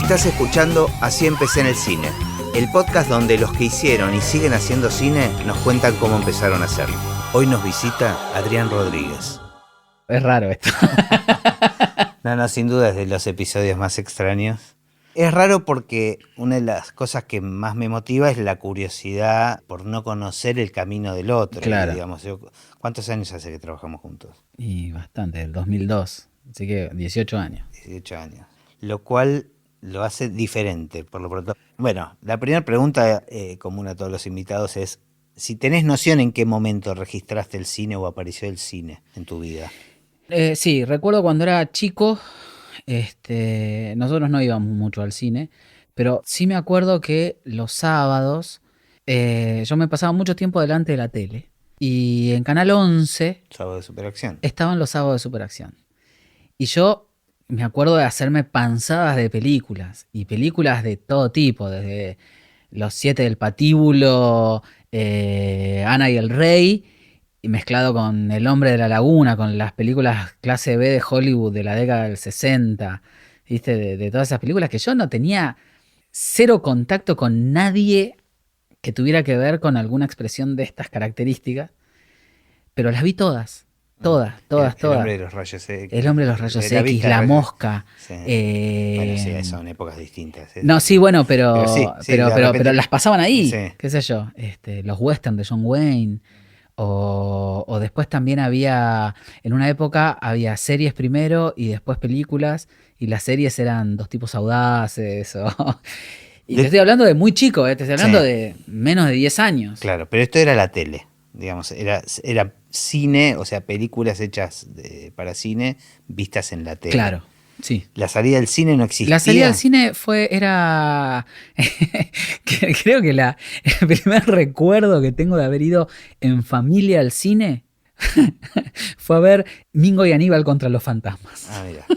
Estás escuchando Así empecé en el cine, el podcast donde los que hicieron y siguen haciendo cine nos cuentan cómo empezaron a hacerlo. Hoy nos visita Adrián Rodríguez. Es raro esto. No, sin duda es de los episodios más extraños. Es raro porque una de las cosas que más me motiva es la curiosidad por no conocer el camino del otro. Claro. Y, digamos, ¿cuántos años hace que trabajamos juntos? Y bastante, del 2002. Así que 18 años. 18 años. Lo cual lo hace diferente, por lo pronto. Bueno, la primera pregunta común a todos los invitados es si tenés noción en qué momento registraste el cine o apareció el cine en tu vida. Sí, recuerdo cuando era chico, nosotros no íbamos mucho al cine, pero sí me acuerdo que los sábados yo me pasaba mucho tiempo delante de la tele y en Canal 11 Sábado de Superacción. estaban los sábados de Superacción. Y yo me acuerdo de hacerme panzadas de películas, y películas de todo tipo, desde Los Siete del Patíbulo, Ana y el Rey, y mezclado con El Hombre de la Laguna, con las películas clase B de Hollywood de la década del 60, ¿viste? De todas esas películas que yo no tenía cero contacto con nadie que tuviera que ver con alguna expresión de estas características, pero las vi todas. Todas. El Hombre de los Rayos X. El Hombre de los Rayos X, La Mosca. Sí. Bueno, sí, son épocas distintas. No, sí, bueno, pero repente, las pasaban ahí, sí. Qué sé yo, los western de John Wayne, o después también en una época había series primero y después películas, y las series eran Dos tipos audaces, y te estoy hablando de muy chico, te estoy hablando de menos de 10 años. Claro, pero esto era la tele, digamos, era cine, o sea, películas hechas para cine vistas en la tele. Claro, sí. La salida del cine no existía. La salida del cine era creo que el primer recuerdo que tengo de haber ido en familia al cine fue a ver Mingo y Aníbal contra los fantasmas. Ah, mira.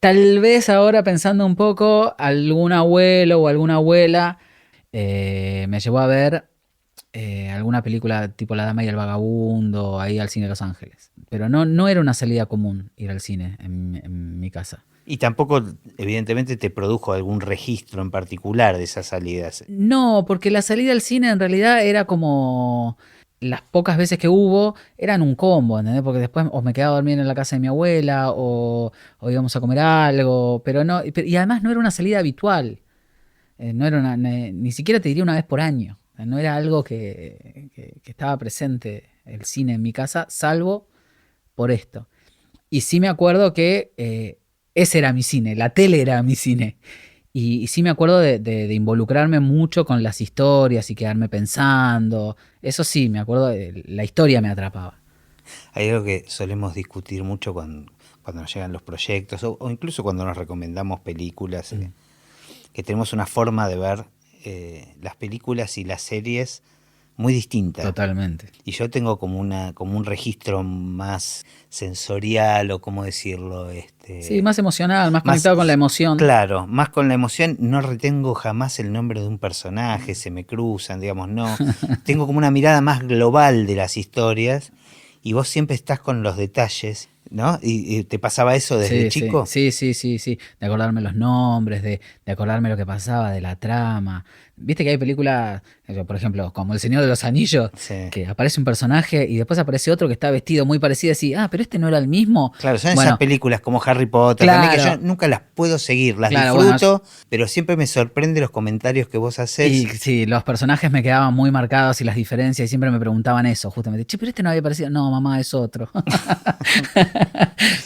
Tal vez ahora, pensando un poco, algún abuelo o alguna abuela me llevó a ver alguna película tipo La Dama y el Vagabundo, ahí al cine de Los Ángeles. Pero no era una salida común ir al cine en mi casa. Y tampoco, evidentemente, te produjo algún registro en particular de esas salidas. No, porque la salida al cine en realidad era como... Las pocas veces que hubo eran un combo, ¿entendés? Porque después o me quedaba durmiendo en la casa de mi abuela o íbamos a comer algo, pero no, y además no era una salida habitual. No era ni siquiera te diría una vez por año. No era algo que estaba presente el cine en mi casa, salvo por esto. Y sí me acuerdo que ese era mi cine, la tele era mi cine. Y sí me acuerdo de involucrarme mucho con las historias y quedarme pensando. Eso sí, me acuerdo, la historia me atrapaba. Hay algo que solemos discutir mucho cuando nos llegan los proyectos o incluso cuando nos recomendamos películas, que tenemos una forma de ver las películas y las series muy distinta. Totalmente. Y yo tengo como un registro más sensorial, o cómo decirlo. Sí, más emocional, más conectado con la emoción. Claro, más con la emoción. No retengo jamás el nombre de un personaje, se me cruzan, digamos, no. Tengo como una mirada más global de las historias y vos siempre estás con los detalles, ¿no? ¿Y te pasaba eso desde chico? Sí. De acordarme los nombres, de acordarme lo que pasaba, de la trama. Viste que hay películas, por ejemplo, como El Señor de los Anillos, que aparece un personaje y después aparece otro que está vestido muy parecido, así, pero este no era el mismo. Claro, son esas películas como Harry Potter, también, que yo nunca las puedo seguir, las disfruto, pero siempre me sorprende los comentarios que vos hacés. Y sí, los personajes me quedaban muy marcados y las diferencias, y siempre me preguntaban eso, justamente. Che, pero este no había aparecido. No, mamá, es otro.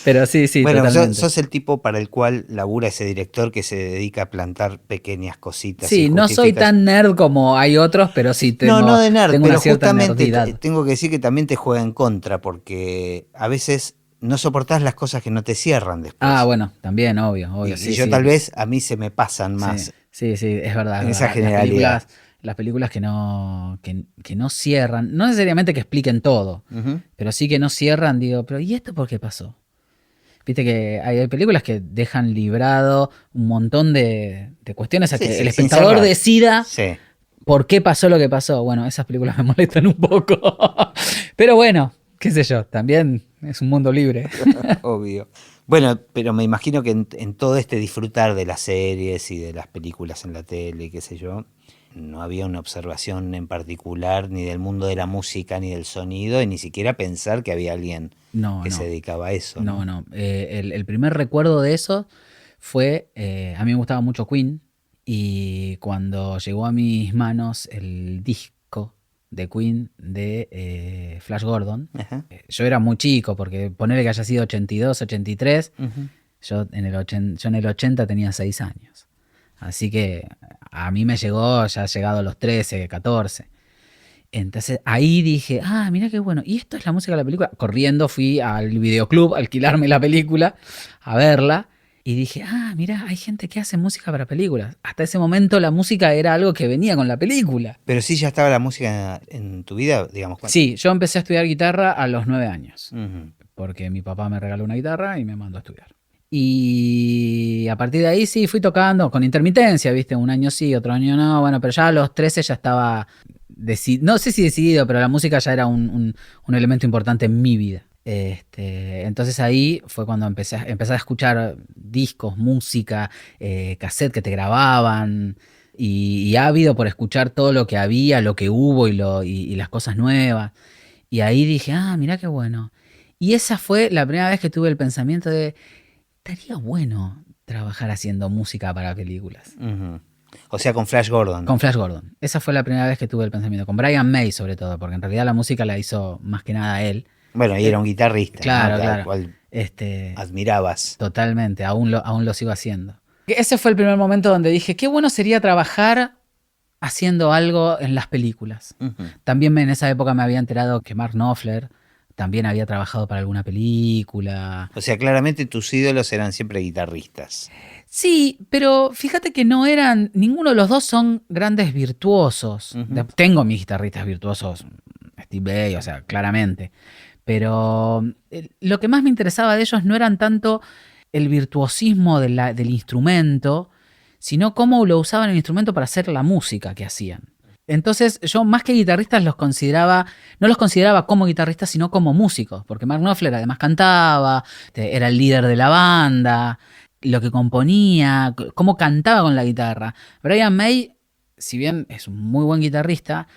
Pero sí, bueno, totalmente. Sos el tipo para el cual labura ese director que se dedica a plantar pequeñas cositas. Sí, no soy tan nerd como hay otros, pero sí tengo, no de nerd, tengo pero una cierta justamente nerdidad. Tengo que decir que también te juega en contra, porque a veces no soportás las cosas que no te cierran después. Bueno, también, obvio. Y yo tal vez a mí se me pasan más. Sí, es verdad. En esa generalidad. Las películas que no cierran, no necesariamente que expliquen todo, pero sí que no cierran, digo, pero ¿y esto por qué pasó? Viste que hay películas que dejan librado un montón de cuestiones a que el espectador decida por qué pasó lo que pasó. Bueno, esas películas me molestan un poco. Pero bueno, qué sé yo, también es un mundo libre. Obvio. Bueno, pero me imagino que en todo este disfrutar de las series y de las películas en la tele, qué sé yo, no había una observación en particular ni del mundo de la música ni del sonido, y ni siquiera pensar que había alguien No, que se no, dedicaba a eso, ¿no? no. El primer recuerdo de eso fue, a mí me gustaba mucho Queen y cuando llegó a mis manos el disco de Queen de Flash Gordon, Ajá. yo era muy chico porque ponerle que haya sido 82, 83, Ujú. yo en el 80 tenía 6 años. Así que a mí me llegó, ya ha llegado a los 13, 14. Entonces ahí dije, ah, mira qué bueno. Y esto es la música de la película. Corriendo fui al videoclub a alquilarme la película, a verla. Y dije, ah, mira, hay gente que hace música para películas. Hasta ese momento la música era algo que venía con la película. Pero sí ya estaba la música en tu vida, digamos. Sí, yo empecé a estudiar guitarra a los 9 años. Ujú. Porque mi papá me regaló una guitarra y me mandó a estudiar. Y a partir de ahí sí fui tocando con intermitencia, ¿viste? Un año sí, otro año no. Bueno, pero ya a los 13 ya estaba, no sé si decidido, pero la música ya era un elemento importante en mi vida. Entonces ahí fue cuando empecé a escuchar discos, música, cassette que te grababan y ávido por escuchar todo lo que había, lo que hubo y las cosas nuevas. Y ahí dije, ah, mirá qué bueno. Y esa fue la primera vez que tuve el pensamiento de, estaría bueno trabajar haciendo música para películas. Ujú. O sea, con Flash Gordon. Con Flash Gordon. Esa fue la primera vez que tuve el pensamiento. Con Brian May sobre todo, porque en realidad la música la hizo más que nada él. Bueno, y era un guitarrista, Claro, ¿no? Al claro. cual admirabas. Totalmente, aún lo sigo haciendo. Ese fue el primer momento donde dije, qué bueno sería trabajar haciendo algo en las películas. Ujú. También en esa época me había enterado que Mark Knopfler también había trabajado para alguna película. O sea, claramente tus ídolos eran siempre guitarristas. Sí, pero fíjate que no eran, ninguno de los dos son grandes virtuosos. Ujú. Tengo mis guitarristas virtuosos, Steve Vai, o sea, claramente. Pero lo que más me interesaba de ellos no eran tanto el virtuosismo del instrumento, sino cómo lo usaban el instrumento para hacer la música que hacían. Entonces yo más que guitarristas no los consideraba como guitarristas, sino como músicos, porque Mark Knopfler además cantaba, era el líder de la banda, lo que componía, cómo cantaba con la guitarra. Brian May, si bien es un muy buen guitarrista,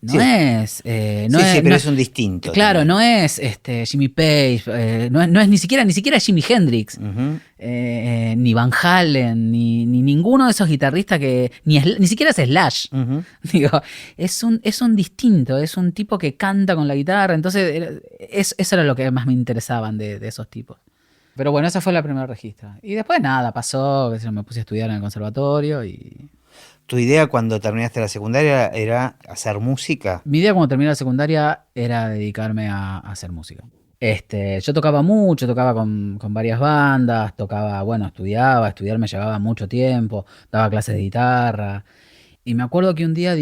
no Sí. es... no Sí, es sí, pero no- es un distinto. Claro, también. no es Jimmy Page, no es ni siquiera Jimi Hendrix, Ujú. ni Van Halen, ni ninguno de esos guitarristas que. Ni siquiera es Slash. Ujú. Digo, es un distinto, es un tipo que canta con la guitarra. Entonces, eso era lo que más me interesaban de esos tipos. Pero bueno, esa fue la primera registra. Y después nada, pasó, qué sé yo, me puse a estudiar en el conservatorio y. ¿Tu idea cuando terminaste la secundaria era hacer música? Mi idea cuando terminé la secundaria era dedicarme a hacer música. Yo tocaba mucho, tocaba con varias bandas, estudiar me llevaba mucho tiempo, daba clases de guitarra. Y me acuerdo que un día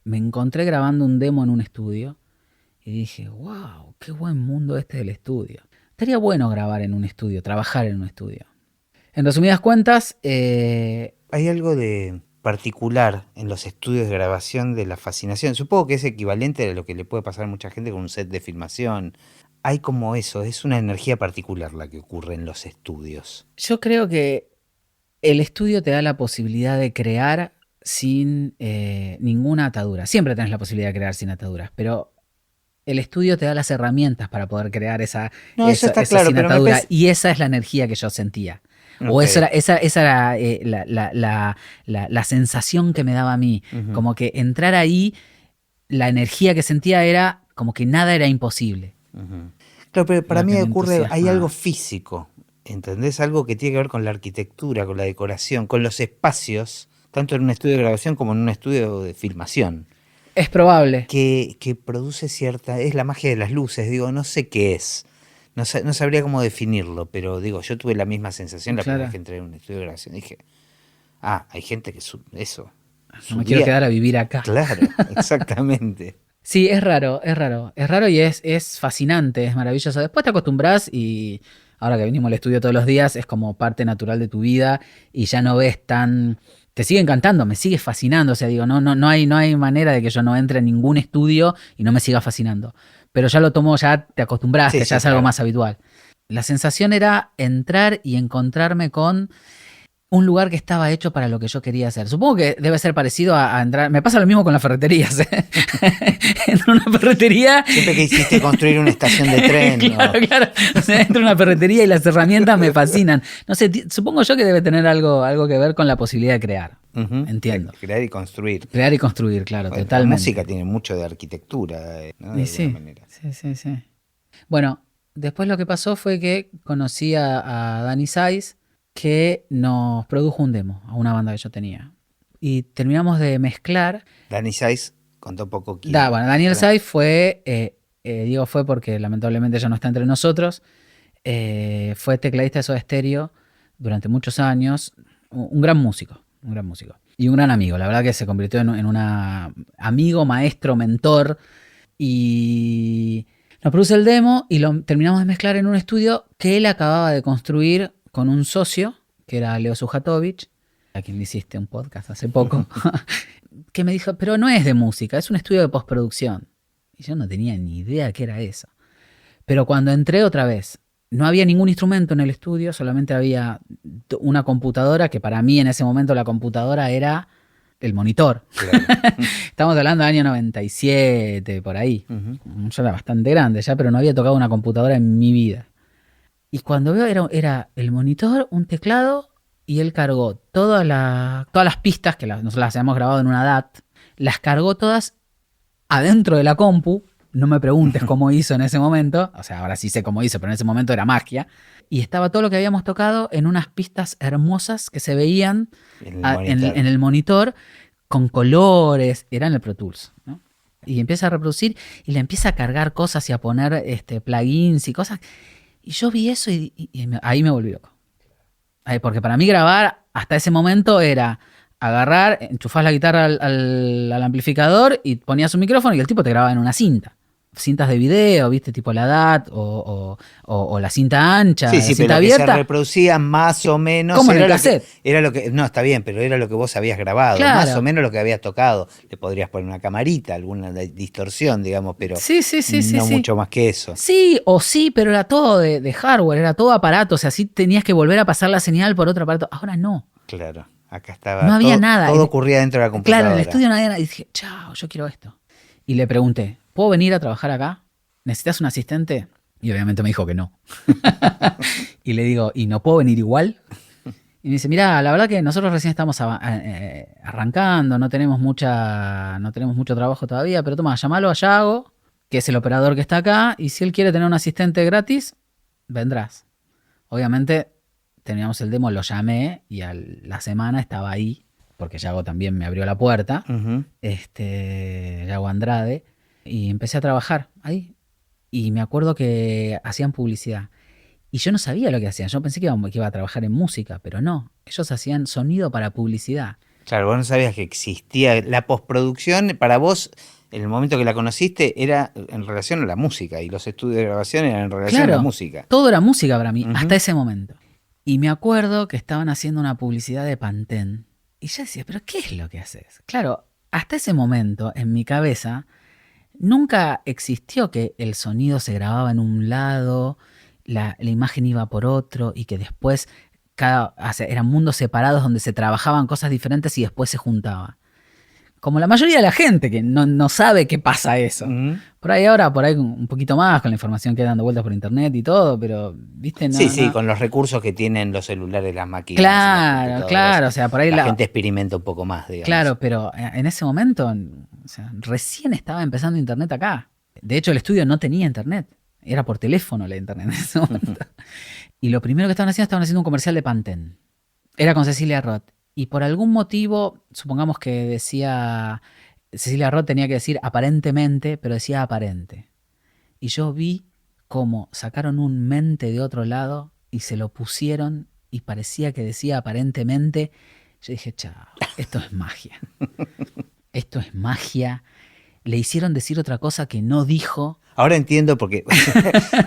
me encontré grabando un demo en un estudio y dije, wow, qué buen mundo este del estudio. Estaría bueno grabar en un estudio, trabajar en un estudio. En resumidas cuentas, Hay algo de particular en los estudios de grabación de la fascinación. Supongo que es equivalente a lo que le puede pasar a mucha gente con un set de filmación. Hay como eso, es una energía particular la que ocurre en los estudios. yo creo que el estudio te da la posibilidad de crear sin ninguna atadura. Siempre tenés la posibilidad de crear sin ataduras, pero el estudio te da las herramientas para poder crear No, eso está esa claro, sin pero me atadura. parece... Y esa es la energía que yo sentía. O Ok. esa era la sensación que me daba a mí. Ujú. Como que entrar ahí, la energía que sentía era como que nada era imposible. Ujú. Claro, pero para Lo mí que me ocurre, hay entusiasmaba. algo físico, ¿entendés? Algo que tiene que ver con la arquitectura, con la decoración, con los espacios, tanto en un estudio de grabación como en un estudio de filmación, Es probable. que produce cierta... Es la magia de las luces, digo, no sé qué es. No sabría cómo definirlo, pero digo, yo tuve la misma sensación la primera Claro. vez que entré en un estudio de grabación. Dije, hay gente que eso. No me quiero quedar a vivir acá. Claro, exactamente. Sí, es raro, es raro. Es raro y es fascinante, es maravilloso. Después te acostumbras y ahora que venimos al estudio todos los días es como parte natural de tu vida y ya no ves tan... Te sigue encantando, me sigue fascinando. O sea, digo, no hay manera de que yo no entre en ningún estudio y no me siga fascinando. Pero ya lo tomo, ya te acostumbraste, Sí, ya sí, es algo claro. más habitual. La sensación era entrar y encontrarme con un lugar que estaba hecho para lo que yo quería hacer. Supongo que debe ser parecido a entrar... Me pasa lo mismo con las ferreterías. Entro a una ferretería... Siempre que hiciste construir una estación de tren. Claro, ¿no? claro. O sea, entro a una ferretería y las herramientas me fascinan. No sé, supongo yo que debe tener algo que ver con la posibilidad de crear. Ujú. Entiendo. Crear y construir. Crear y construir, claro, Bueno, totalmente. la música tiene mucho de arquitectura, ¿no? De Y alguna sí, manera. sí. Bueno, después lo que pasó fue que conocí a Danny Sais, que nos produjo un demo a una banda que yo tenía. Y terminamos de mezclar. Danny Sais, contó un poco quién. Bueno, Daniel Sais fue, digo fue porque lamentablemente ya no está entre nosotros, fue tecladista de Soda Stereo durante muchos años, un gran músico y un gran amigo. La verdad que se convirtió en un amigo, maestro, mentor, y nos produce el demo y lo terminamos de mezclar en un estudio que él acababa de construir con un socio, que era Leo Sujatovich, a quien le hiciste un podcast hace poco, que me dijo, pero no es de música, es un estudio de postproducción. Y yo no tenía ni idea qué era eso. Pero cuando entré otra vez, no había ningún instrumento en el estudio, solamente había una computadora, que para mí en ese momento la computadora era el monitor. Claro. Estamos hablando del año 97, por ahí. Uh-huh. Yo era bastante grande ya, pero no había tocado una computadora en mi vida. Y cuando veo era el monitor, un teclado, y él cargó todas las pistas, que nosotros las habíamos grabado en una DAT, las cargó todas adentro de la compu. No me preguntes cómo hizo en ese momento, o sea, ahora sí sé cómo hizo, pero en ese momento era magia. Y estaba todo lo que habíamos tocado en unas pistas hermosas que se veían en el monitor, con colores, era en el Pro Tools, ¿no? Y empieza a reproducir y le empieza a cargar cosas y a poner plugins y cosas. Y yo vi eso y ahí me volví loco. Porque para mí grabar hasta ese momento era agarrar, enchufás la guitarra al amplificador y ponías un micrófono y el tipo te grababa en una cinta. Cintas de video, viste, tipo la DAT o la cinta ancha, sí, la sí, cinta pero abierta. Que se reproducía más o menos. Como en el cassette. No, está bien, pero era lo que vos habías grabado, Claro. Más o menos lo que habías tocado. Le podrías poner una camarita, alguna distorsión, digamos, pero sí, no mucho más que eso. Sí, pero era todo de hardware, era todo aparato, o sea, sí tenías que volver a pasar la señal por otro aparato. Ahora no. Claro, acá estaba. No había nada. Todo ocurría dentro de la computadora. Claro, en el estudio no había nada. Y dije, chao, yo quiero esto. Y le pregunté, ¿puedo venir a trabajar acá? ¿Necesitas un asistente? Y obviamente me dijo que no. Y le digo, ¿y no puedo venir igual? Y me dice, mirá, la verdad que nosotros recién estamos arrancando, no tenemos mucho trabajo todavía, pero toma, llamalo a Yago, que es el operador que está acá, y si él quiere tener un asistente gratis, vendrás. Obviamente teníamos el demo, lo llamé y a la semana estaba ahí, porque Yago también me abrió la puerta, Uh-huh. Yago Andrade, y empecé a trabajar ahí. Y me acuerdo que hacían publicidad. Y yo no sabía lo que hacían. Yo pensé que iba a trabajar en música, pero no. Ellos hacían sonido para publicidad. Claro, vos no sabías que existía. La postproducción, para vos, en el momento que la conociste, era en relación a la música. Y los estudios de grabación eran en relación a la música. Todo era música para mí, Uh-huh. hasta ese momento. Y me acuerdo que estaban haciendo una publicidad de Pantene. Y yo decía, ¿pero qué es lo que haces? Claro, hasta ese momento, en mi cabeza, nunca existió que el sonido se grababa en un lado, la imagen iba por otro y que después eran mundos separados donde se trabajaban cosas diferentes y después se juntaba. Como la mayoría de la gente que no sabe qué pasa eso. Uh-huh. Por ahí un poquito más con la información que dando vueltas por internet y todo, pero viste, no. Sí, no. Con los recursos que tienen los celulares, las máquinas. Claro, o sea, por ahí la gente experimenta un poco más, digamos. Claro, pero en ese momento, o sea, recién estaba empezando internet acá. De hecho, el estudio no tenía internet. Era por teléfono la internet en ese momento. Y lo primero que estaban haciendo un comercial de Pantene. Era con Cecilia Roth. Y por algún motivo, supongamos que decía, Cecilia Roth tenía que decir aparentemente, pero decía aparente. Y yo vi cómo sacaron un mente de otro lado y se lo pusieron y parecía que decía aparentemente. Yo dije, chao, esto es magia. Esto es magia. Le hicieron decir otra cosa que no dijo. Ahora entiendo porque,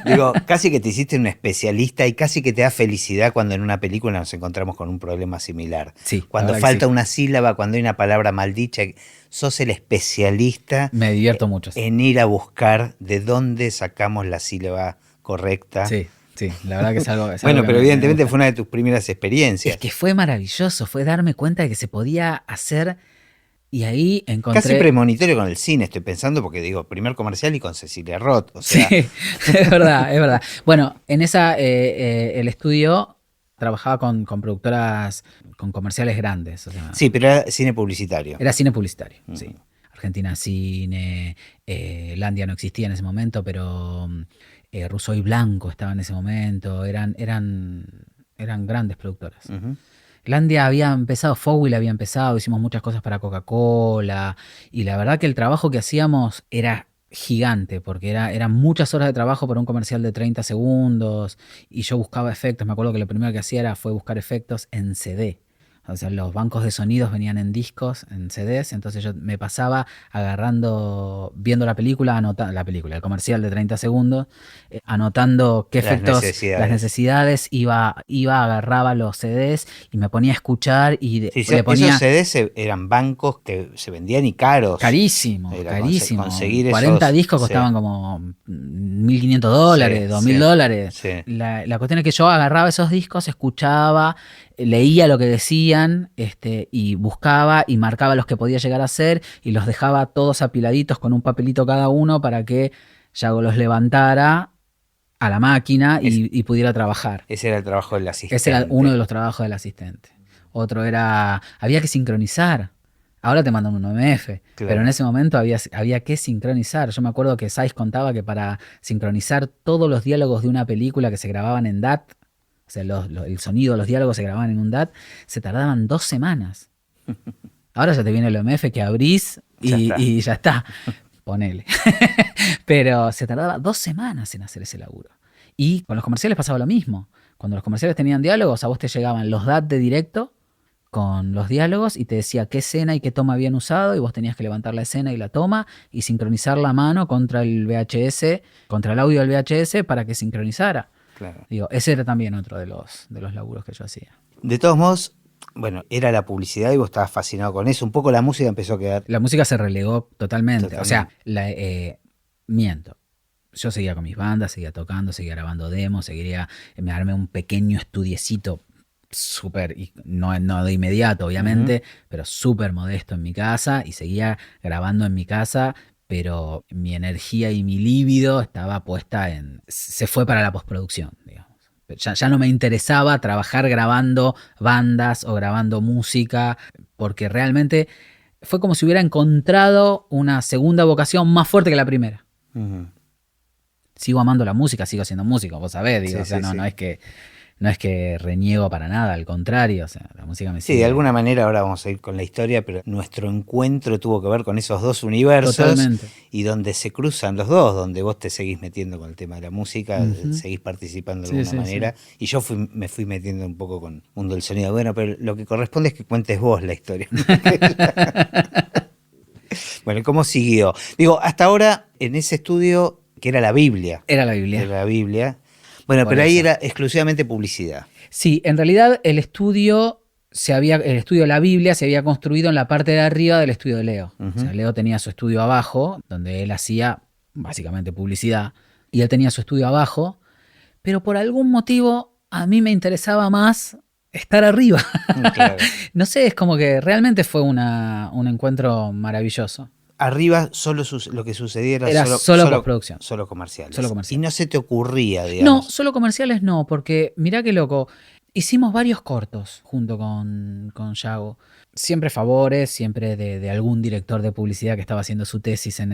digo, casi que te hiciste un especialista y casi que te da felicidad cuando en una película nos encontramos con un problema similar. Sí, cuando falta una sílaba, cuando hay una palabra maldicha, sos el especialista. Me divierto mucho. En ir a buscar de dónde sacamos la sílaba correcta. Sí. Sí, la verdad que es algo... Bueno, que pero me evidentemente gusta. fue una de tus primeras Es experiencias. que fue maravilloso, fue darme cuenta de que se podía hacer y ahí Casi encontré... premonitorio con el cine, estoy pensando, porque digo, primer comercial y con Cecilia Roth, o Sí, sea, es verdad, es verdad. Bueno, en esa, el estudio trabajaba con productoras, con comerciales grandes, o sea, sí, pero era cine publicitario. era cine publicitario, Ujú. sí. Argentina Cine, Landia no existía en ese momento, pero Russo y Blanco estaba en ese momento, eran grandes productoras. Ujú. Landia había empezado, Fowell había empezado, hicimos muchas cosas para Coca-Cola y la verdad que el trabajo que hacíamos era gigante porque eran muchas horas de trabajo para un comercial de 30 segundos y yo buscaba efectos, me acuerdo que lo primero que hacía fue buscar efectos en CD. O sea, los bancos de sonidos venían en discos, en CDs, entonces yo me pasaba agarrando, viendo la película, el comercial de 30 segundos, anotando qué Las efectos, las necesidades. necesidades, agarraba los CDs y me ponía a escuchar y Sí, le esos ponía CDs eran bancos que se vendían y caros. carísimo, Era carísimo. conseguir 40 esos. discos Sí, costaban como sí, $1.500, sí, $2.000. sí. La cuestión es que yo agarraba esos discos, escuchaba, leía lo que decían, y buscaba y marcaba los que podía llegar a ser y los dejaba todos apiladitos con un papelito cada uno para que Yago los levantara a la máquina Es- y pudiera trabajar. Ese era el trabajo del Ese era uno de asistente. los trabajos del asistente. Otro era, había que sincronizar. Ahora te mandan un OMF, pero en Claro. ese momento había que sincronizar. Yo me acuerdo que Saiz contaba que para sincronizar todos los diálogos de una película que se grababan en DAT, o sea, el sonido, los diálogos se grababan en un DAT, se tardaban 2 semanas. Ahora ya te viene el OMF que abrís Ya está. y ya está. Ponele. Pero se tardaba 2 semanas en hacer ese laburo. Y con los comerciales pasaba lo mismo. Cuando los comerciales tenían diálogos, a vos te llegaban los DAT de directo con los diálogos y te decía qué escena y qué toma habían usado y vos tenías que levantar la escena y la toma y sincronizar la mano contra el VHS, contra el audio del VHS para que sincronizara. Claro. Digo, ese era también otro de los laburos que yo hacía. De todos modos, bueno, era la publicidad y vos estabas fascinado con eso. Un poco la música empezó a quedar La música se relegó totalmente. O sea, totalmente. miento. Yo seguía con mis bandas, seguía tocando, seguía grabando demos, me armé un pequeño estudiecito súper, no de inmediato obviamente, pero súper modesto en mi casa y seguía grabando en mi casa, pero mi energía y mi líbido estaba puesta se fue para la postproducción, digamos. Ya no me interesaba trabajar grabando bandas o grabando música, porque realmente fue como si hubiera encontrado una segunda vocación más fuerte que la primera. Ujú. Sigo amando la música, sigo siendo músico, vos sabés, digo, Sí, o sea, sí, no, sí. no es que reniego para nada, al contrario, o sea, la música me Sí, de sigue alguna manera ahora vamos a ir con la historia, pero nuestro encuentro tuvo que ver con esos dos universos totalmente. y donde se cruzan los dos, donde vos te seguís metiendo con el tema de la música, Ujú. seguís participando de Sí, alguna sí, sí. manera, y yo me fui metiendo un poco con el mundo del sonido. Bueno, pero lo que corresponde es que cuentes vos la historia. Bueno, ¿y cómo siguió? Digo, hasta ahora en ese estudio, que era la Biblia, Era la Biblia, era la Biblia. Bueno, por pero ahí eso. era exclusivamente publicidad. Sí, en realidad el estudio de la Biblia se había construido en la parte de arriba del estudio de Leo. O sea, Ujú. Leo tenía su estudio abajo, donde él hacía básicamente publicidad, y él tenía su estudio abajo, pero por algún motivo a mí me interesaba más estar arriba. Claro. No sé, es como que realmente fue un encuentro maravilloso. Arriba solo lo que sucedía era Era solo postproducción, solo comerciales. solo Y comercial. no se te ocurría, No, digamos. solo comerciales no, porque mirá qué loco. Hicimos varios cortos junto con Yago. Siempre favores, siempre de algún director de publicidad que estaba haciendo su tesis en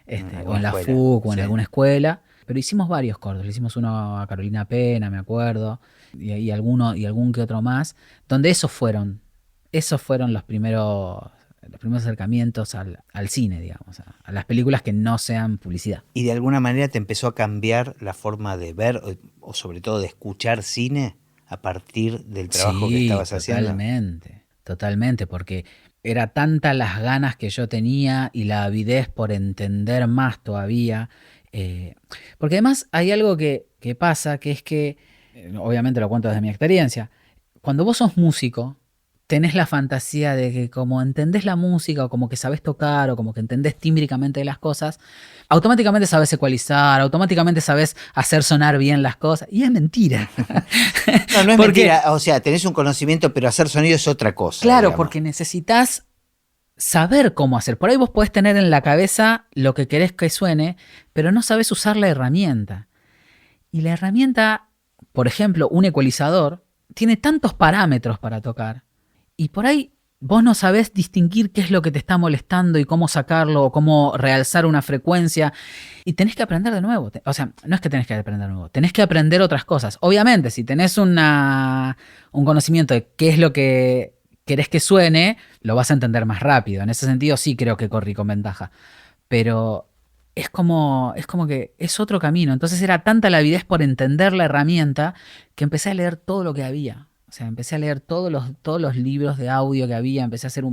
o Alguna en la escuela. FUC o en Sí. alguna escuela. Pero hicimos varios cortos. Le hicimos uno a Carolina Pena, me acuerdo, y algún que otro más, donde esos fueron los primeros acercamientos al cine, digamos, a las películas que no sean publicidad. Y de alguna manera te empezó a cambiar la forma de ver o sobre todo de escuchar cine a partir del trabajo que Sí, estabas haciendo. totalmente, totalmente, porque era tanta las ganas que yo tenía y la avidez por entender más todavía. Porque además hay algo que pasa, que es que, obviamente lo cuento desde mi experiencia, cuando vos sos músico, tenés la fantasía de que como entendés la música o como que sabés tocar o como que entendés tímbricamente las cosas, automáticamente sabés ecualizar, automáticamente sabés hacer sonar bien las cosas. Y es mentira. No, no es Porque, mentira. O sea, tenés un conocimiento, pero hacer sonido es otra cosa. claro, digamos. porque necesitas saber cómo hacer. Por ahí vos podés tener en la cabeza lo que querés que suene, pero no sabés usar la herramienta. Y la herramienta, por ejemplo, un ecualizador, tiene tantos parámetros para tocar. Y por ahí vos no sabés distinguir qué es lo que te está molestando y cómo sacarlo o cómo realzar una frecuencia. Y tenés que aprender de nuevo. O sea, no es que tenés que aprender de nuevo, tenés que aprender otras cosas. Obviamente, si tenés un conocimiento de qué es lo que querés que suene, lo vas a entender más rápido. En ese sentido sí creo que corrí con ventaja. Pero es como que es otro camino. Entonces era tanta la avidez por entender la herramienta que empecé a leer todo lo que había. O sea, empecé a leer todos los libros de audio que había, empecé a hacer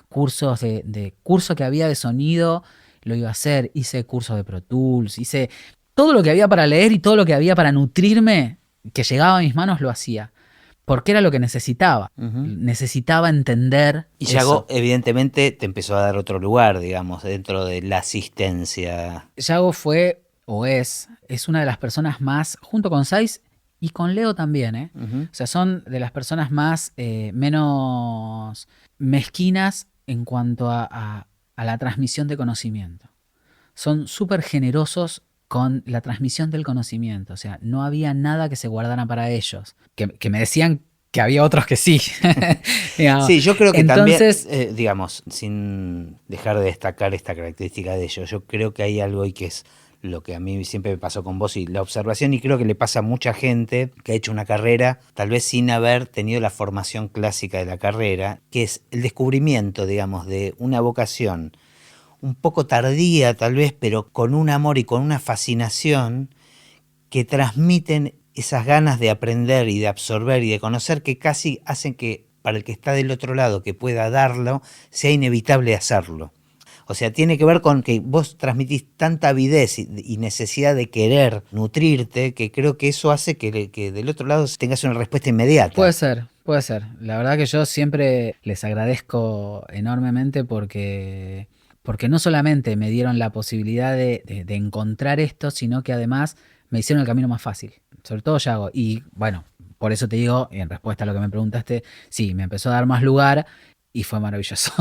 cursos de curso que había de sonido, lo iba a hacer, hice cursos de Pro Tools, hice todo lo que había para leer y todo lo que había para nutrirme, que llegaba a mis manos, lo hacía. Porque era lo que necesitaba. Necesitaba entender Y eso. Yago, evidentemente, te empezó a dar otro lugar, digamos, dentro de la asistencia. Yago fue, o es una de las personas más, junto con Saiz y con Leo también, ¿eh? O sea, son de las personas más, menos mezquinas en cuanto a la transmisión de conocimiento. Son súper generosos con la transmisión del conocimiento. O sea, no había nada que se guardara para ellos. Que me decían que había otros que sí. Digamos. Sí, yo creo que Entonces, también, digamos, sin dejar de destacar esta característica de ellos, yo creo que hay algo y que es lo que a mí siempre me pasó con vos y la observación, y creo que le pasa a mucha gente que ha hecho una carrera, tal vez sin haber tenido la formación clásica de la carrera, que es el descubrimiento, digamos, de una vocación un poco tardía tal vez, pero con un amor y con una fascinación que transmiten esas ganas de aprender y de absorber y de conocer, que casi hacen que para el que está del otro lado que pueda darlo, sea inevitable hacerlo. O sea, tiene que ver con que vos transmitís tanta avidez y necesidad de querer nutrirte, que creo que eso hace que del otro lado tengas una respuesta inmediata. puede ser, puede ser. La verdad que yo siempre les agradezco enormemente porque no solamente me dieron la posibilidad de encontrar esto, sino que además me hicieron el camino más fácil. Sobre todo Yago. Y bueno, por eso te digo, en respuesta a lo que me preguntaste, sí, me empezó a dar más lugar y fue maravilloso.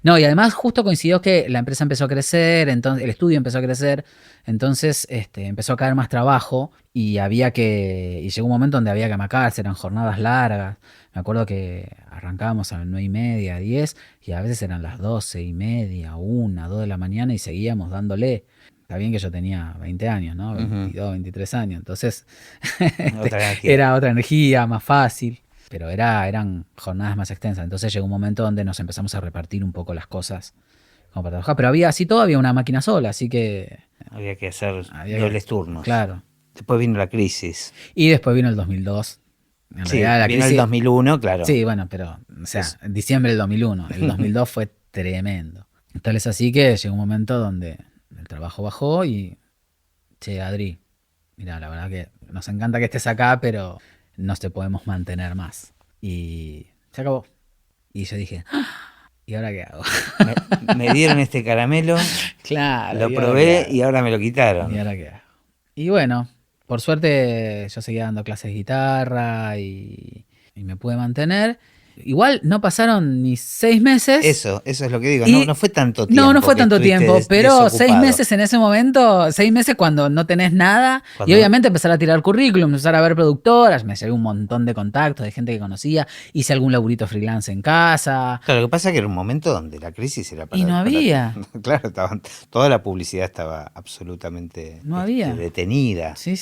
No, y además justo coincidió que la empresa empezó a crecer, entonces el estudio empezó a crecer, entonces empezó a caer más trabajo y llegó un momento donde había que amacarse, eran jornadas largas. Me acuerdo que arrancábamos a las 9:30, 10, y a veces eran las 12:30, 1, 2 de la mañana y seguíamos dándole. Está bien que yo tenía 20 años, ¿no? 22, 23 años, entonces era otra energía, más fácil. Pero eran jornadas más extensas. Entonces llegó un momento donde nos empezamos a repartir un poco las cosas como para trabajar. Pero así todo había una máquina sola, así que había que hacer dobles turnos. Claro. Después vino la crisis. Y después vino el 2002. En realidad, vino el 2001, claro. Sí, bueno, pero, o sea, en diciembre del 2001. El 2002 fue tremendo. Tal es así que llegó un momento donde el trabajo bajó y, che, Adri, mira, la verdad que nos encanta que estés acá, pero no te podemos mantener más. Y se acabó. Y yo dije, ¿y ahora qué hago? Me dieron este caramelo, claro, lo probé y ahora me lo quitaron. ¿Y ahora qué hago? Y bueno, por suerte yo seguía dando clases de guitarra y me pude mantener. Igual no pasaron ni 6 meses. Eso es lo que digo. Y no fue tanto tiempo. No fue tanto tiempo, pero 6 meses en ese momento, 6 meses cuando no tenés nada. Y obviamente empezar a tirar currículum, empezar a ver productoras. Me llevé un montón de contactos de gente que conocía. Hice algún laburito freelance en casa. Claro, lo que pasa es que era un momento donde la crisis era para... Y no había. Claro, toda la publicidad estaba absolutamente detenida. Sí.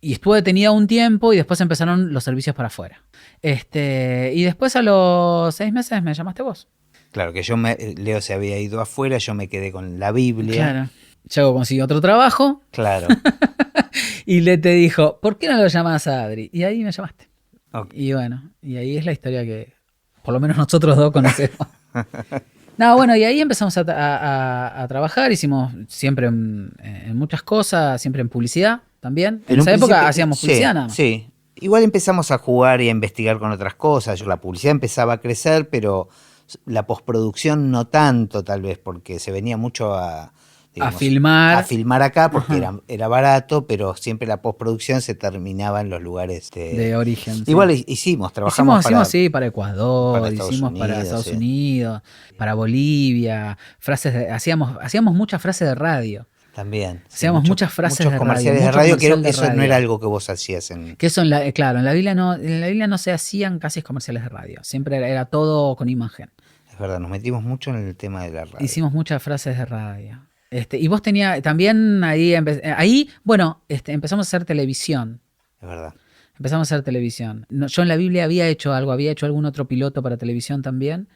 Y estuve detenida un tiempo y después empezaron los servicios para afuera. Y después a los 6 meses me llamaste vos. Claro, que Leo se había ido afuera, yo me quedé con la Biblia. Claro. Yago consiguió otro trabajo. Claro. Y te dijo, ¿por qué no lo llamás a Adri? Y ahí me llamaste. Okay. Y bueno, y ahí es la historia que por lo menos nosotros dos conocemos. No, bueno, y ahí empezamos a trabajar, hicimos siempre en muchas cosas, siempre en publicidad también. En esa época hacíamos publicidad nada más. Sí, Igual empezamos a jugar y a investigar con otras cosas. La publicidad empezaba a crecer, pero la postproducción no tanto, tal vez, porque se venía mucho A digamos, filmar. a filmar acá, porque Ajá. era barato, pero siempre la postproducción se terminaba en los lugares De origen. Sí. Igual trabajamos Hicimos, sí, para Ecuador, para Estados hicimos para Unidos, Estados sí. Unidos, para Bolivia, hacíamos muchas frases de radio. También. Sí, Hacíamos muchas frases muchos de comerciales radio. de radio, creo comercial que de eso no radio. era algo que vos hacías en... Que eso, claro, en la Biblia no se hacían casi comerciales de radio. Siempre era todo con imagen. Es verdad, nos metimos mucho en el tema de la radio. Hicimos muchas frases de radio. Y vos también empezamos a hacer televisión. Es verdad. Empezamos a hacer televisión. Yo en la Biblia había hecho algún otro piloto para televisión también,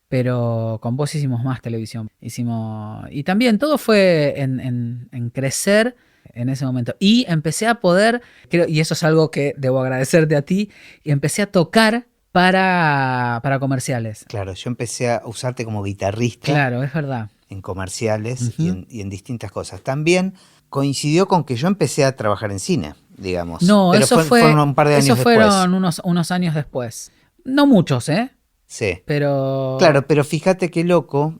pero con vos hicimos más televisión. Y también todo fue en crecer en ese momento. Y empecé a poder, y eso es algo que debo agradecerte a ti, y empecé a tocar para comerciales. Claro, yo empecé a usarte como guitarrista. Claro, es verdad. En comerciales y en distintas cosas. También coincidió con que yo empecé a trabajar en cine, digamos. No, pero eso fueron un par de años después. fueron unos años después. No muchos, ¿eh? Sí. Pero... Claro, pero fíjate qué loco,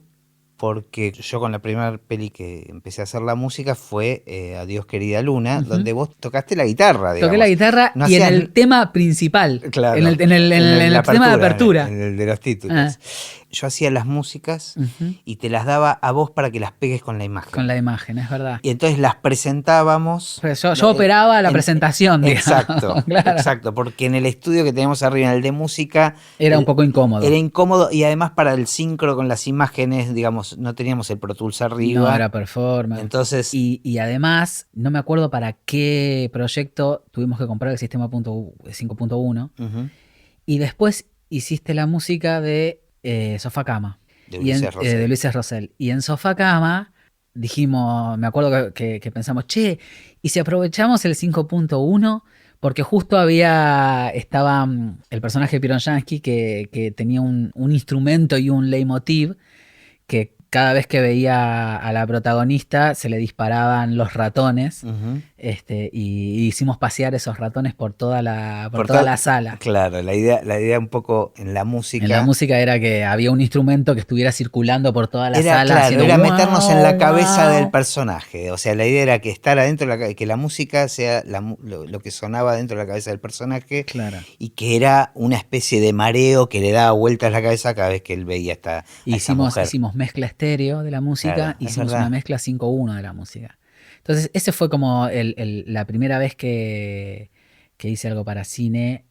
porque yo con la primera peli que empecé a hacer la música fue Adiós querida luna, donde vos tocaste la guitarra, digamos. Toqué la guitarra No y en hacías- el tema principal. Claro, En el la tema de apertura. En el de los títulos. Ah. Yo hacía las músicas Ujú. y te las daba a vos para que las pegues con la imagen. Con la imagen, es verdad. Y entonces las presentábamos. Pero yo operaba la presentación, digamos. Exacto, Claro. exacto, porque en el estudio que teníamos arriba, en el de música, Era un poco incómodo. era incómodo y además para el sincro con las imágenes, digamos, no teníamos el Pro Tools arriba. No era performance. Entonces, Y además, no me acuerdo para qué proyecto tuvimos que comprar el sistema 5.1. ujú, Y después hiciste la música de Sofá Cama. de Ulises Rosell. De Luis Rosell. Y en Sofá Cama dijimos, me acuerdo que pensamos, che, ¿y si aprovechamos el 5.1? Porque justo estaba el personaje de Pironjansky que tenía un instrumento y un leitmotiv que cada vez que veía a la protagonista se le disparaban los ratones. Ujú. Y hicimos pasear esos ratones por toda la sala. Claro, la idea un poco en la música. En la música era que había un instrumento que estuviera circulando por toda la Era, sala. claro, haciendo era guau, meternos en la cabeza guau. del personaje. O sea, la idea era que estar adentro, que la música sea lo que sonaba dentro de la cabeza del personaje. Claro. Y que era una especie de mareo que le daba vueltas la cabeza cada vez que él veía a esta mujer. Hicimos mezcla estéreo de la música, Claro, es hicimos verdad. una mezcla 5.1 de la música. Entonces, ese fue como la primera vez que hice algo para cine,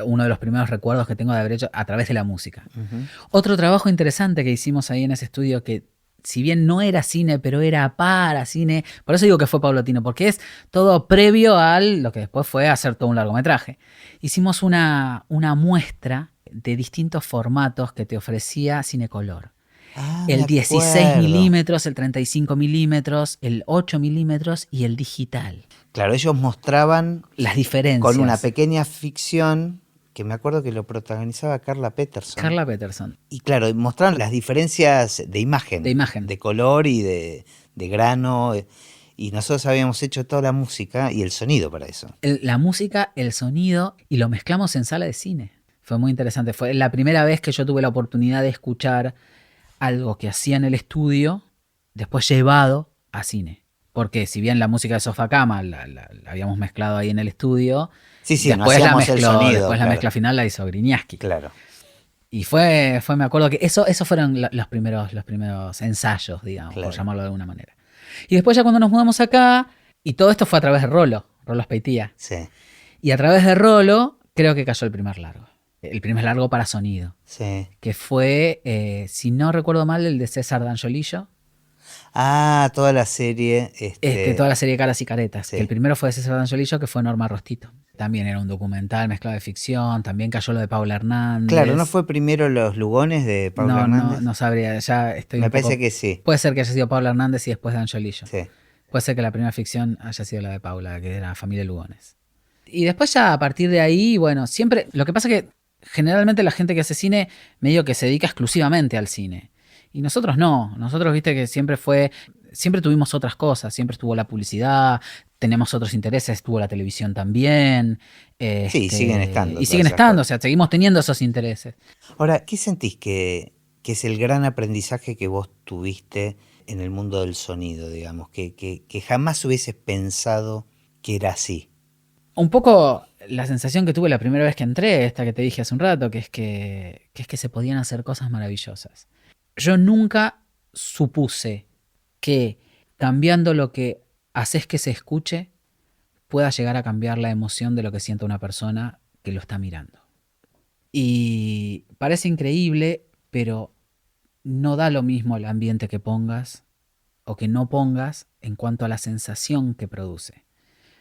uno de los primeros recuerdos que tengo de haber hecho a través de la música. Ujú. Otro trabajo interesante que hicimos ahí en ese estudio que, si bien no era cine, pero era para cine, por eso digo que fue paulatino, porque es todo previo a lo que después fue hacer todo un largometraje. Hicimos una muestra de distintos formatos que te ofrecía Cinecolor. Ah, El me 16 acuerdo. milímetros, el 35 milímetros, el 8 milímetros y el digital. Claro, ellos mostraban Las diferencias. con una pequeña ficción que me acuerdo que lo protagonizaba Carla Peterson. Carla Peterson. Y claro, mostraban las diferencias de imagen. De imagen. De color y de grano. Y nosotros habíamos hecho toda la música y el sonido para eso. La música, el sonido, y lo mezclamos en sala de cine. Fue muy interesante. Fue la primera vez que yo tuve la oportunidad de escuchar algo que hacía en el estudio, después llevado a cine. Porque si bien la música de Sofá Cama la habíamos mezclado ahí en el estudio, Sí, sí, no después hacíamos el sonido. después la claro. mezcla final la hizo Griniaski. Claro. Y me acuerdo que eso fueron los primeros ensayos, digamos, Claro. por llamarlo de alguna manera. Y después ya cuando nos mudamos acá, y todo esto fue a través de Rolo Speitía. Sí, Y a través de Rolo creo que cayó el primer largo. El primer largo para sonido. sí. Que fue, si no recuerdo mal, el de César D'Angiolillo. Ah, toda la serie. Toda la serie Caras y Caretas. Sí. Que el primero fue de César D'Angiolillo, que fue Norma Rostito. También era un documental mezclado de ficción. También cayó lo de Paula Hernández. Claro, ¿no fue primero Los Lugones de Pablo Hernández? No sabría. Ya estoy Me un poco- parece que sí. Puede ser que haya sido Paula Hernández y después D'Angiolillo. Sí. Puede ser que la primera ficción haya sido la de Paula, que era Familia Lugones. Y después ya a partir de ahí, bueno, siempre... Lo que pasa es que generalmente la gente que hace cine medio que se dedica exclusivamente al cine. Y nosotros no. Nosotros, viste, que siempre tuvimos otras cosas. Siempre estuvo la publicidad, tenemos otros intereses, tuvo la televisión también. Sí, siguen estando. Y todas siguen esas estando, o cosas. sea, seguimos teniendo esos intereses. Ahora, ¿qué sentís que es el gran aprendizaje que vos tuviste en el mundo del sonido, digamos? Que jamás hubieses pensado que era así. Un poco la sensación que tuve la primera vez que entré, esta que te dije hace un rato, que es que se podían hacer cosas maravillosas. Yo nunca supuse que cambiando lo que haces que se escuche pueda llegar a cambiar la emoción de lo que siente una persona que lo está mirando. Y parece increíble, pero no da lo mismo el ambiente que pongas o que no pongas en cuanto a la sensación que produce.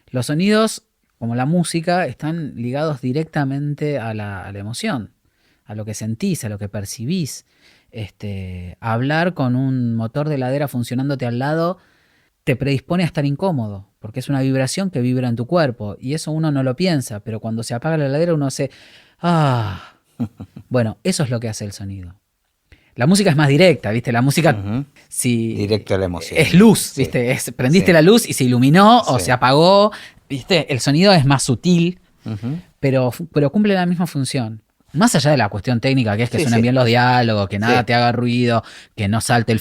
Los sonidos, como la música, están ligados directamente a la emoción, a lo que sentís, a lo que percibís. Hablar con un motor de heladera funcionándote al lado te predispone a estar incómodo, porque es una vibración que vibra en tu cuerpo, y eso uno no lo piensa, pero cuando se apaga la heladera uno hace, ah, bueno, eso es lo que hace el sonido. La música es más directa, ¿viste? La música, Ujú. si Directo a la emoción. es luz, Sí, ¿viste? Prendiste sí, la luz y se iluminó o sí. se apagó, ¿viste? El sonido es más sutil, Ujú. pero cumple la misma función. Más allá de la cuestión técnica, que es que Sí, suenen sí. bien los diálogos, que nada Sí. te haga ruido, que no salte el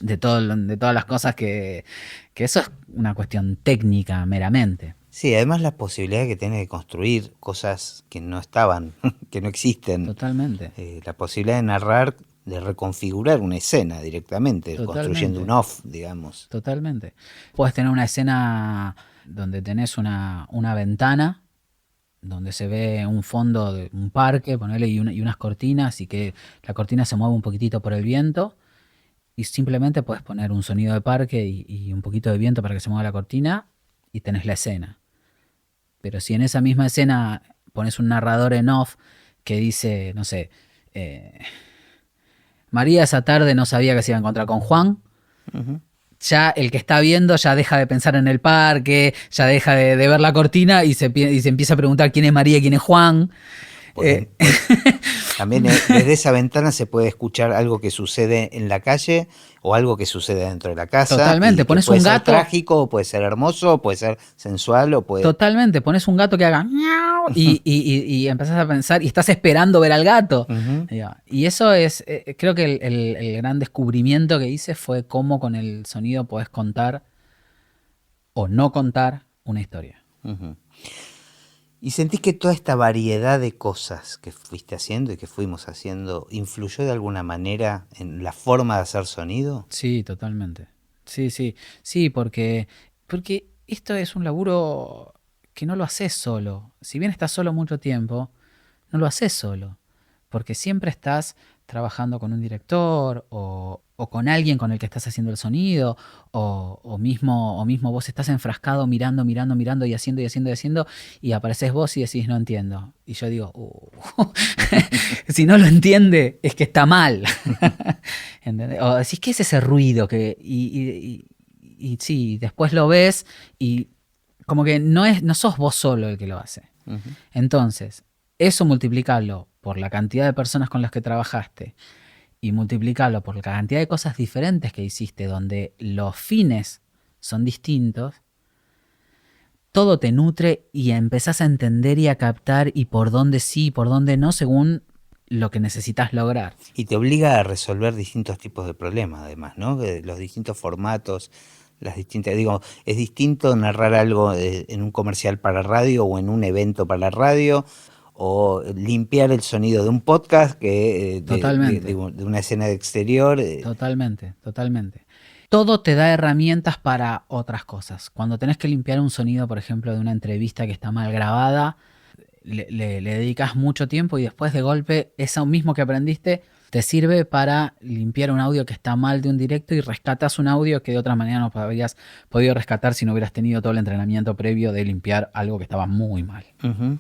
de todas las cosas que eso es una cuestión técnica meramente. Sí, además la posibilidad que tenés de construir cosas que no estaban, que no existen. Totalmente. La posibilidad de narrar, de reconfigurar una escena directamente, construyendo Totalmente. un off, digamos. Totalmente. Puedes tener una escena donde tenés una ventana, donde se ve un fondo de un parque, ponele, y unas cortinas, y que la cortina se mueve un poquitito por el viento, y simplemente puedes poner un sonido de parque y un poquito de viento para que se mueva la cortina, y tenés la escena. Pero si en esa misma escena pones un narrador en off que dice, no sé, María esa tarde no sabía que se iba a encontrar con Juan, Ujú. ya el que está viendo ya deja de pensar en el parque, ya deja de ver la cortina y se empieza a preguntar quién es María y quién es Juan. También desde esa ventana se puede escuchar algo que sucede en la calle o algo que sucede dentro de la casa. Totalmente, Y que pones puede un ser gato. trágico, puede ser hermoso, puede ser sensual o puede... Totalmente, pones un gato que haga miau y empezás a pensar y estás esperando ver al gato. Ujú. Y eso es, creo que el gran descubrimiento que hice fue cómo con el sonido podés contar o no contar una historia. Ujú. ¿Y sentís que toda esta variedad de cosas que fuiste haciendo y que fuimos haciendo influyó de alguna manera en la forma de hacer sonido? Sí, totalmente. Sí, porque esto es un laburo que no lo haces solo. Si bien estás solo mucho tiempo, no lo haces solo. Porque siempre estás trabajando con un director o con alguien con el que estás haciendo el sonido o mismo vos estás enfrascado mirando y haciendo y apareces vos y decís no entiendo. Y yo digo, si no lo entiende es que está mal. ¿Entendés? O decís, ¿qué es ese ruido? Y sí, después lo ves y como que no sos vos solo el que lo hace. Ujú. Entonces, eso multiplicarlo por la cantidad de personas con las que trabajaste y multiplicarlo por la cantidad de cosas diferentes que hiciste donde los fines son distintos, todo te nutre y empezás a entender y a captar y por dónde sí y por dónde no según lo que necesitas lograr. Y te obliga a resolver distintos tipos de problemas, además, ¿no? Los distintos formatos, las distintas... Digo, es distinto narrar algo en un comercial para radio o en un evento para la radio, o limpiar el sonido de un podcast que Totalmente. de una escena de exterior. Totalmente. Todo te da herramientas para otras cosas. Cuando tenés que limpiar un sonido, por ejemplo, de una entrevista que está mal grabada, le dedicas mucho tiempo y después de golpe eso mismo que aprendiste te sirve para limpiar un audio que está mal de un directo y rescatas un audio que de otra manera no habrías podido rescatar si no hubieras tenido todo el entrenamiento previo de limpiar algo que estaba muy mal. Uh-huh.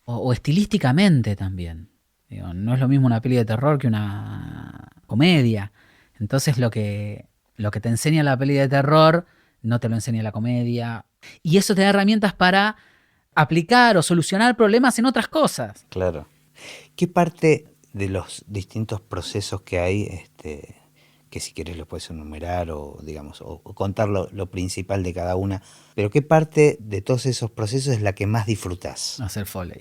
O estilísticamente también. Digo, no es lo mismo una peli de terror que una comedia. Entonces lo que te enseña la peli de terror no te lo enseña la comedia. Y eso te da herramientas para aplicar o solucionar problemas en otras cosas. Claro. ¿Qué parte de los distintos procesos que hay que que si querés lo puedes enumerar o, digamos, o contar lo principal de cada una. Pero ¿qué parte de todos esos procesos es la que más disfrutás? Hacer Foley.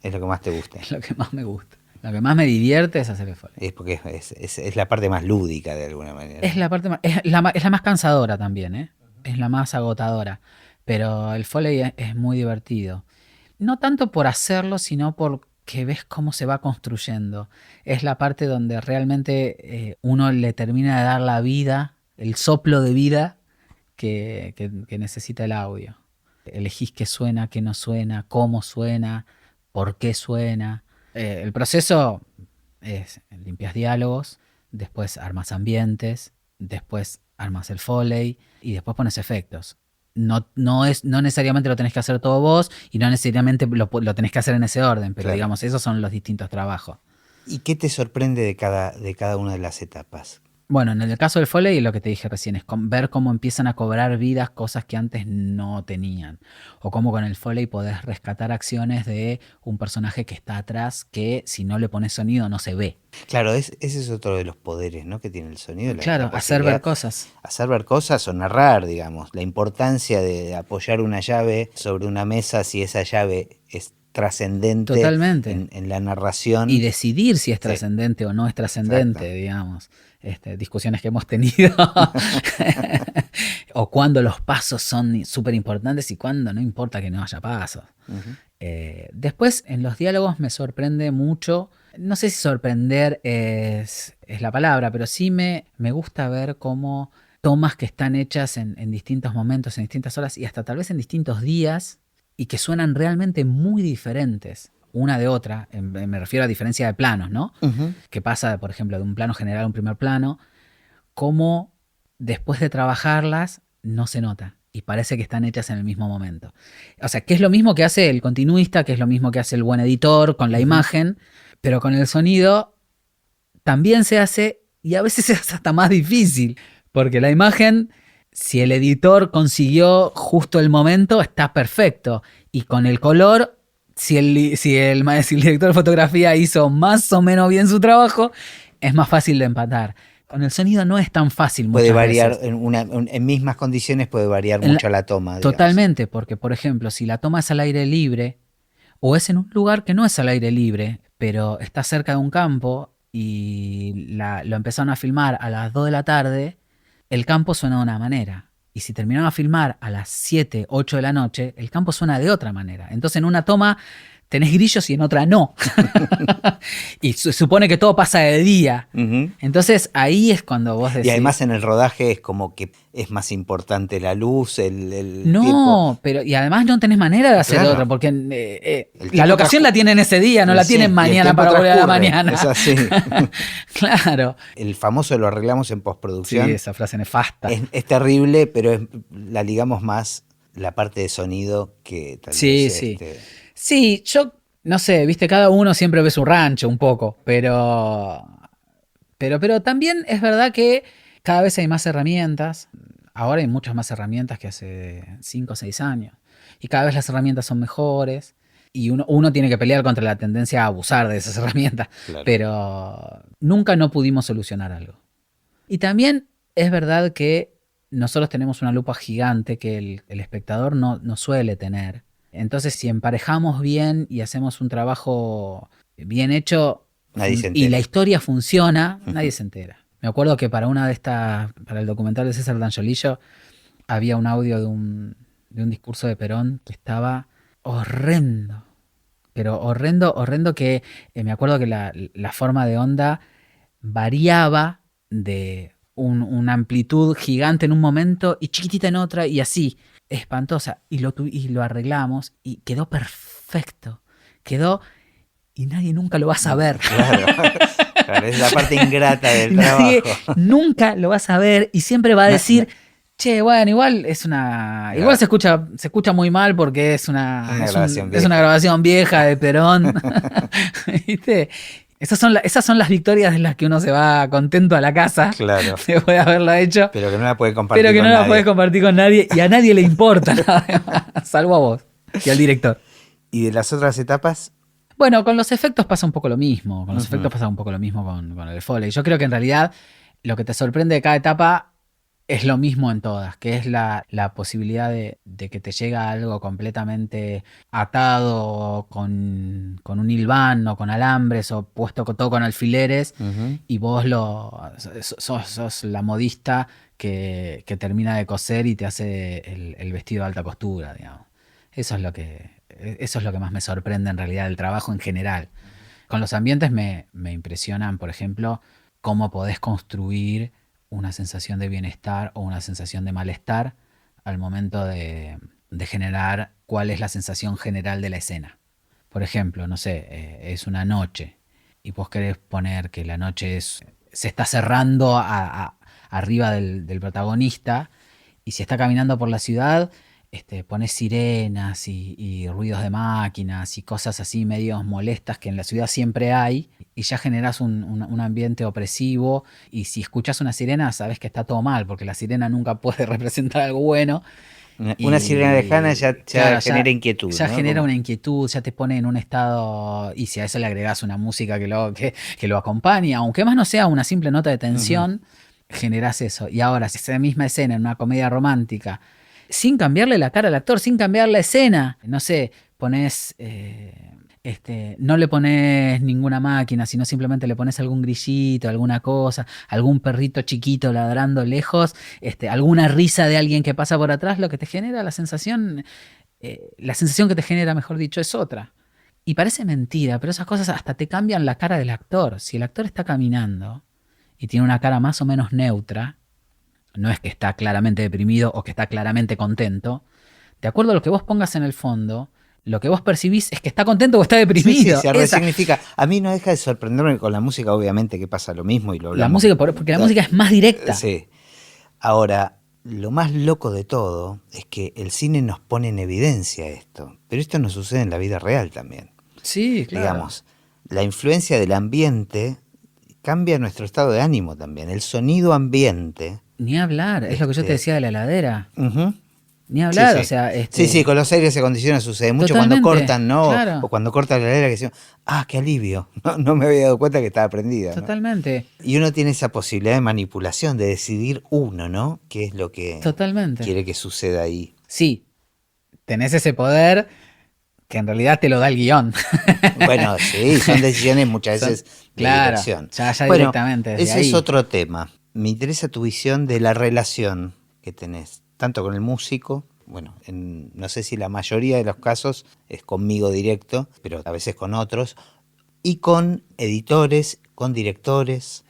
¿Es lo que más te gusta? Es lo que más me gusta. Lo que más me divierte es hacer el Foley. Es porque es la parte más lúdica de alguna manera. Es la parte más, es la más cansadora también, ¿eh? Es la más agotadora. Pero el Foley es muy divertido. No tanto por hacerlo, sino porque ves cómo se va construyendo. Es la parte donde realmente uno le termina de dar la vida, el soplo de vida que necesita el audio. Elegís qué suena, qué no suena, cómo suena, por qué suena. El proceso es limpias diálogos, después armas ambientes, después armas el Foley y después pones efectos. No necesariamente lo tenés que hacer todo vos y no necesariamente lo tenés que hacer en ese orden, pero Claro. digamos, esos son los distintos trabajos. ¿Y qué te sorprende de cada una de las etapas? Bueno, en el caso del Foley, lo que te dije recién es ver cómo empiezan a cobrar vidas cosas que antes no tenían. O cómo con el Foley podés rescatar acciones de un personaje que está atrás que si no le pones sonido no se ve. Claro, ese es otro de los poderes, ¿no?, que tiene el sonido. Claro, hacer ver cosas. Hacer ver cosas o narrar, digamos. La importancia de apoyar una llave sobre una mesa si esa llave es trascendente. Totalmente. En la narración. Y decidir si es trascendente o no es trascendente, digamos. Discusiones que hemos tenido. O cuando los pasos son súper importantes y cuando no importa que no haya pasos. Uh-huh. Después, en los diálogos me sorprende mucho. No sé si sorprender es la palabra, pero sí me gusta ver cómo tomas que están hechas en distintos momentos, en distintas horas y hasta tal vez en distintos días y que suenan realmente muy diferentes una de otra, me refiero a diferencia de planos, ¿no? Uh-huh. Que pasa, por ejemplo, de un plano general a un primer plano, cómo después de trabajarlas no se nota y parece que están hechas en el mismo momento. O sea, que es lo mismo que hace el continuista, que es lo mismo que hace el buen editor con la imagen, pero con el sonido también se hace y a veces es hasta más difícil, porque la imagen, si el editor consiguió justo el momento, está perfecto, y con el color, si el director de fotografía hizo más o menos bien su trabajo, es más fácil de empatar. Con el sonido no es tan fácil. Puede variar, veces. En mismas condiciones puede variar mucho la toma. Digamos. Totalmente, porque por ejemplo, si la toma es al aire libre, o es en un lugar que no es al aire libre, pero está cerca de un campo y lo empezaron a filmar a las 2 de la tarde, el campo suena de una manera. Y si terminaron a filmar a las 7, 8 de la noche, el campo suena de otra manera. Entonces en una toma tenés grillos y en otra no. Y se supone que todo pasa de día. Uh-huh. Entonces ahí es cuando vos decís... Y además en el rodaje es como que es más importante la luz, el no, tiempo. Pero y además no tenés manera de hacer otra, porque la locación la tienen ese día, no la tienen mañana para volver a la mañana. Es así. Claro. El famoso lo arreglamos en postproducción. Sí, esa frase nefasta. Es terrible, pero la ligamos más la parte de sonido que tal vez... Sí. Sí, yo no sé, viste, cada uno siempre ve su rancho un poco, pero también es verdad que cada vez hay más herramientas. Ahora hay muchas más herramientas que hace 5 o 6 años. Y cada vez las herramientas son mejores. Y uno tiene que pelear contra la tendencia a abusar de esas herramientas. Claro. Pero nunca no pudimos solucionar algo. Y también es verdad que nosotros tenemos una lupa gigante que el espectador no suele tener. Entonces, si emparejamos bien y hacemos un trabajo bien hecho y la historia funciona, nadie se entera. Me acuerdo que para el documental de César D'Angiolillo, había un audio de un discurso de Perón que estaba horrendo. Pero horrendo que me acuerdo que la forma de onda variaba de una amplitud gigante en un momento y chiquitita en otra y así. Espantosa, y lo arreglamos y quedó perfecto, y nadie nunca lo va a saber. Claro, es la parte ingrata del nadie trabajo. Nunca lo va a saber y siempre va a decir, che, bueno, igual igual se escucha muy mal porque es una grabación vieja de Perón. ¿Viste? Esas son las victorias de las que uno se va contento a la casa. Claro. Después de haberlo hecho. Pero que no la puede compartir con nadie. Pero que no la puedes compartir con nadie y a nadie le importa nada más, salvo a vos y al director. ¿Y de las otras etapas? Bueno, con los efectos pasa un poco lo mismo. Con los efectos pasa un poco lo mismo con el Foley. Yo creo que en realidad lo que te sorprende de cada etapa es lo mismo en todas, que es la posibilidad de que te llega algo completamente atado con un hilván o con alambres o puesto todo con alfileres y vos sos la modista que termina de coser y te hace el vestido de alta costura, digamos. Eso es lo que más me sorprende en realidad del trabajo en general. Con los ambientes me impresionan, por ejemplo, cómo podés construir una sensación de bienestar o una sensación de malestar al momento de generar cuál es la sensación general de la escena. Por ejemplo, no sé, es una noche y vos querés poner que la noche se está cerrando arriba del protagonista y si está caminando por la ciudad, pones sirenas y ruidos de máquinas y cosas así medios molestas que en la ciudad siempre hay y ya generas un ambiente opresivo y si escuchas una sirena sabes que está todo mal porque la sirena nunca puede representar algo bueno. Una sirena lejana ya genera inquietud. Ya ¿no? genera una inquietud, ya te pone en un estado y si a eso le agregás una música que lo acompaña, aunque más no sea una simple nota de tensión, generás eso. Y ahora, si esa misma escena en una comedia romántica sin cambiarle la cara al actor, sin cambiar la escena. No sé, pones... no le pones ninguna máquina, sino simplemente le pones algún grillito, alguna cosa, algún perrito chiquito ladrando lejos, alguna risa de alguien que pasa por atrás, lo que te genera la sensación que te genera, mejor dicho, es otra. Y parece mentira, pero esas cosas hasta te cambian la cara del actor. Si el actor está caminando y tiene una cara más o menos neutra, no es que está claramente deprimido o que está claramente contento, de acuerdo a lo que vos pongas en el fondo, lo que vos percibís es que está contento o está deprimido. Sí, se resignifica. A mí no deja de sorprenderme con la música, obviamente, que pasa lo mismo y lo hablamos. La música, porque la música es más directa. Sí. Ahora, lo más loco de todo es que el cine nos pone en evidencia esto, pero esto nos sucede en la vida real también. Sí, claro. Digamos, la influencia del ambiente cambia nuestro estado de ánimo también. El sonido ambiente. Ni hablar, es lo que yo te decía de la heladera. Uh-huh. Ni hablar, sí. O sea... Sí, con los aires acondicionados sucede mucho. Totalmente, cuando cortan, ¿no? Claro. O cuando cortan la heladera que dicen, qué alivio. No me había dado cuenta que estaba prendida. Totalmente. ¿No? Y uno tiene esa posibilidad de manipulación, de decidir uno, ¿no? ¿Qué es lo que quiere que suceda ahí? Sí, tenés ese poder que en realidad te lo da el guión. Bueno, sí, son decisiones muchas veces de dirección. Ya directamente desde ese ahí. es otro tema. Me interesa tu visión de la relación que tenés, tanto con el músico, bueno, no sé si la mayoría de los casos es conmigo directo, pero a veces con otros, y con editores, con directores.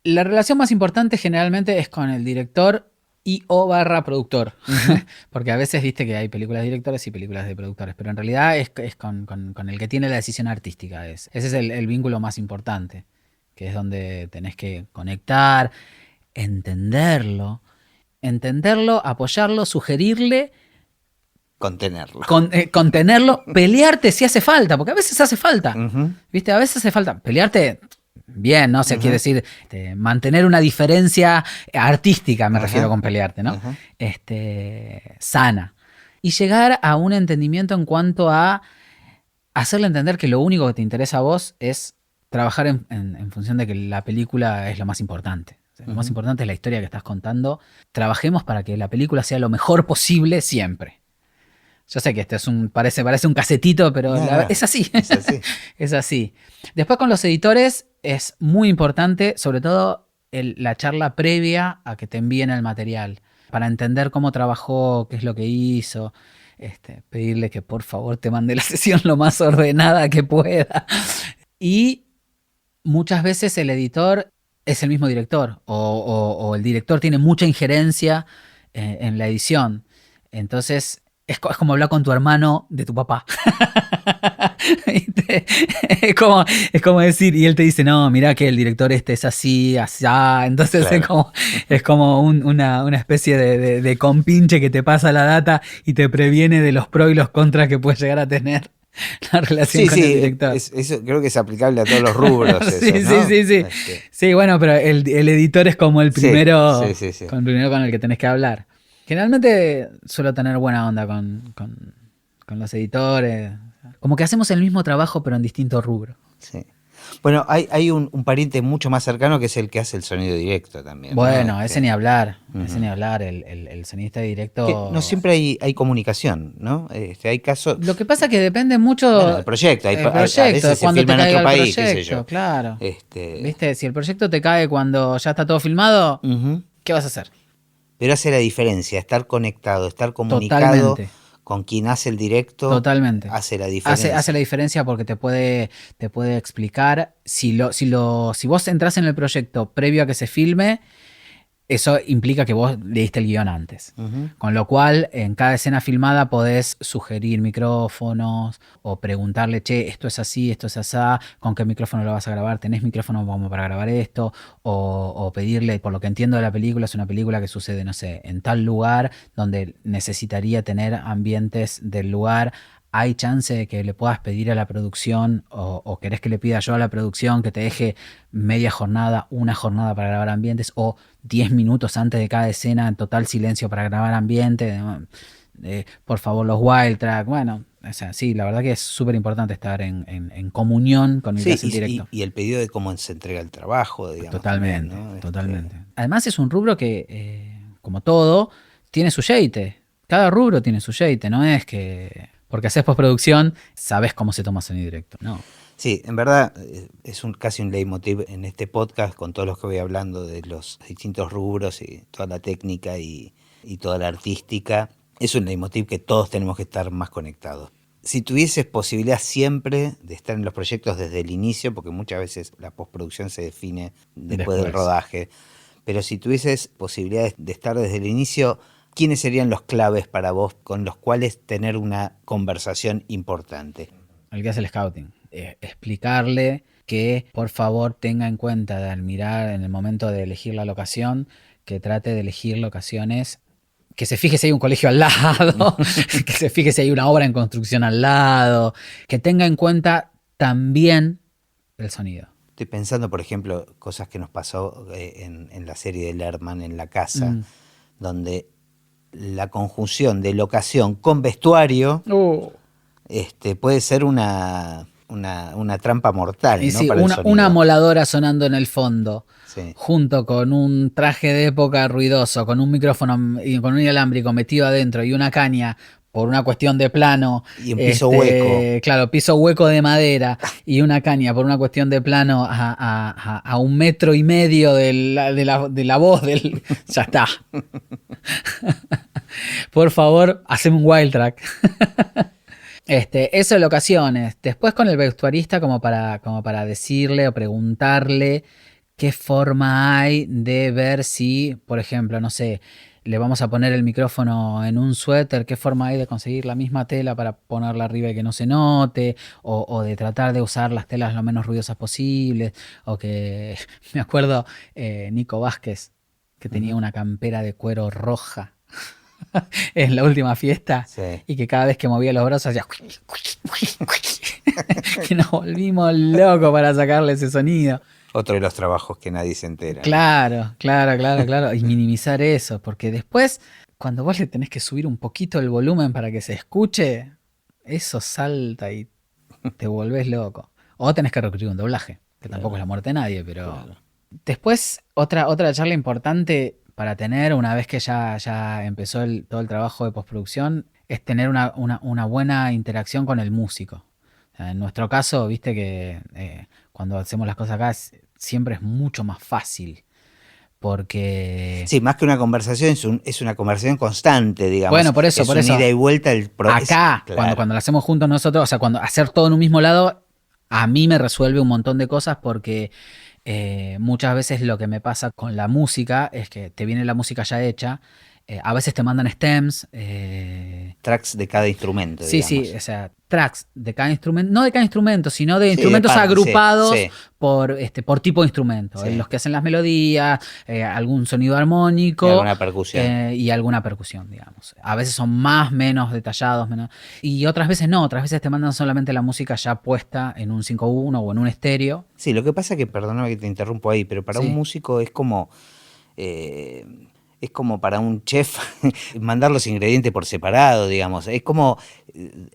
La relación más importante generalmente es con el director y/o productor. Uh-huh. Porque a veces viste que hay películas de directores y películas de productores, pero en realidad es con el que tiene la decisión artística. Ese es el vínculo más importante, que es donde tenés que conectar, entenderlo, apoyarlo, sugerirle, contenerlo, pelearte si hace falta, porque a veces hace falta. Uh-huh. ¿Viste? A veces hace falta pelearte bien, ¿no? O sea, quiere decir mantener una diferencia artística, me refiero con pelearte, ¿no? Sana. Y llegar a un entendimiento en cuanto a hacerle entender que lo único que te interesa a vos es trabajar en función de que la película es lo más importante. Lo más importante es la historia que estás contando. Trabajemos para que la película sea lo mejor posible siempre. Yo sé que parece un casetito, pero es así. Es así. Es así. Después con los editores es muy importante, sobre todo la charla previa a que te envíen el material, para entender cómo trabajó, qué es lo que hizo. Pedirle que por favor te mande la sesión lo más ordenada que pueda. Y muchas veces el editor es el mismo director o el director tiene mucha injerencia en la edición. Entonces es como hablar con tu hermano de tu papá. es como decir, y él te dice, no, mira que el director es así, asá. Entonces claro. es como una especie de compinche que te pasa la data y te previene de los pros y los contras que puedes llegar a tener la relación con el director. Eso creo que es aplicable a todos los rubros. Sí, eso, ¿no? Sí. Sí, bueno, pero el editor es como el primero, sí. Con el primero con el que tenés que hablar. Generalmente suelo tener buena onda con los editores. Como que hacemos el mismo trabajo pero en distintos rubros. Sí. Bueno, hay un pariente mucho más cercano que es el que hace el sonido directo también. Bueno, ¿no? ese ni hablar, ese ni hablar, el sonidista Que directo. no siempre hay comunicación, ¿no? Hay casos. Lo que pasa es que depende mucho Bueno, del proyecto. el A proyecto, de veces se cuando te filma en caiga otro el país, qué sé proyecto, yo. claro. ¿Viste? Si el proyecto te cae cuando ya está todo filmado, Ujú. ¿qué vas a hacer? Pero hace la diferencia, estar conectado, estar comunicado Totalmente. con quien hace el directo, Totalmente. hace la diferencia. Hace la diferencia porque te puede explicar. Si vos entras en el proyecto previo a que se filme, eso implica que vos leíste el guión antes. Ujú. Con lo cual, en cada escena filmada podés sugerir micrófonos o preguntarle, che, esto es así, esto es asá, ¿con qué micrófono lo vas a grabar? ¿Tenés micrófono como para grabar esto? O pedirle, por lo que entiendo de la película, es una película que sucede, no sé, en tal lugar donde necesitaría tener ambientes del lugar. ¿Hay chance de que le puedas pedir a la producción o querés que le pida yo a la producción que te deje media jornada, una jornada para grabar ambientes o 10 minutos antes de cada escena en total silencio para grabar ambiente? Por favor, los wild track. Bueno, o sea, sí, la verdad que es súper importante estar en comunión con el que Sí, hace el directo. y el pedido de cómo se entrega el trabajo, digamos. Totalmente, también, ¿no? totalmente. Además es un rubro que, como todo, tiene su yeite. Cada rubro tiene su yeite, no es que porque haces postproducción sabes cómo se toma sonido directo, no. Sí, en verdad es casi un leitmotiv en este podcast con todos los que voy hablando de los distintos rubros y toda la técnica y toda la artística. Es un leitmotiv que todos tenemos que estar más conectados. Si tuvieses posibilidad siempre de estar en los proyectos desde el inicio, porque muchas veces la postproducción se define después del rodaje, pero si tuvieses posibilidad de estar desde el inicio, ¿quiénes serían los claves para vos con los cuales tener una conversación importante? El que hace el scouting. Explicarle que por favor tenga en cuenta al mirar en el momento de elegir la locación, que trate de elegir locaciones, que se fije si hay un colegio al lado, que se fije si hay una obra en construcción al lado, que tenga en cuenta también el sonido. Estoy pensando, por ejemplo, cosas que nos pasó en la serie de Lerman en La Casa, donde la conjunción de locación con vestuario puede ser una trampa mortal, Y ¿no? sí, Para el sonido. una moladora sonando en el fondo, Sí. junto con un traje de época ruidoso, con un micrófono y con un inalámbrico metido adentro y una caña por una cuestión de plano. Y un piso hueco. Claro, piso hueco de madera y una caña por una cuestión de plano a 1,5 metros de la voz del... Ya está. Por favor, haceme un wild track. Eso en locaciones. Después con el vestuarista como para decirle o preguntarle qué forma hay de ver si, por ejemplo, no sé, le vamos a poner el micrófono en un suéter, qué forma hay de conseguir la misma tela para ponerla arriba y que no se note, o de tratar de usar las telas lo menos ruidosas posibles, o que, me acuerdo, Nico Vázquez, que tenía una campera de cuero roja en la última fiesta, Sí. y que cada vez que movía los brazos hacía que nos volvimos locos para sacarle ese sonido. Otro de los trabajos que nadie se entera. Claro. Y minimizar eso, porque después, cuando vos le tenés que subir un poquito el volumen para que se escuche, eso salta y te volvés loco. O tenés que recurrir a un doblaje, que tampoco es la muerte de nadie, pero... Claro. Después, otra charla importante para tener una vez que ya empezó todo el trabajo de postproducción es tener una buena interacción con el músico. O sea, en nuestro caso, viste que cuando hacemos las cosas acá siempre es mucho más fácil porque... Sí, más que una conversación, es una conversación constante, digamos. Bueno, por eso. Ida y vuelta. Acá, claro. cuando lo hacemos juntos nosotros, o sea, cuando hacer todo en un mismo lado, a mí me resuelve un montón de cosas porque... muchas veces lo que me pasa con la música es que te viene la música ya hecha, a veces te mandan stems, tracks de cada instrumento, sí, digamos. sí, o sea, tracks de cada instrumento, no de cada instrumento, sino de instrumentos parte, agrupados sí. por tipo de instrumento, Sí. los que hacen las melodías, algún sonido armónico Y alguna percusión. y alguna percusión, digamos. A veces son menos detallados, y otras veces no, otras veces te mandan solamente la música ya puesta en un 5.1 o en un estéreo. Sí, lo que pasa que, perdóname que te interrumpo ahí, pero para Sí. un músico es como... es como para un chef mandar los ingredientes por separado, digamos. Es como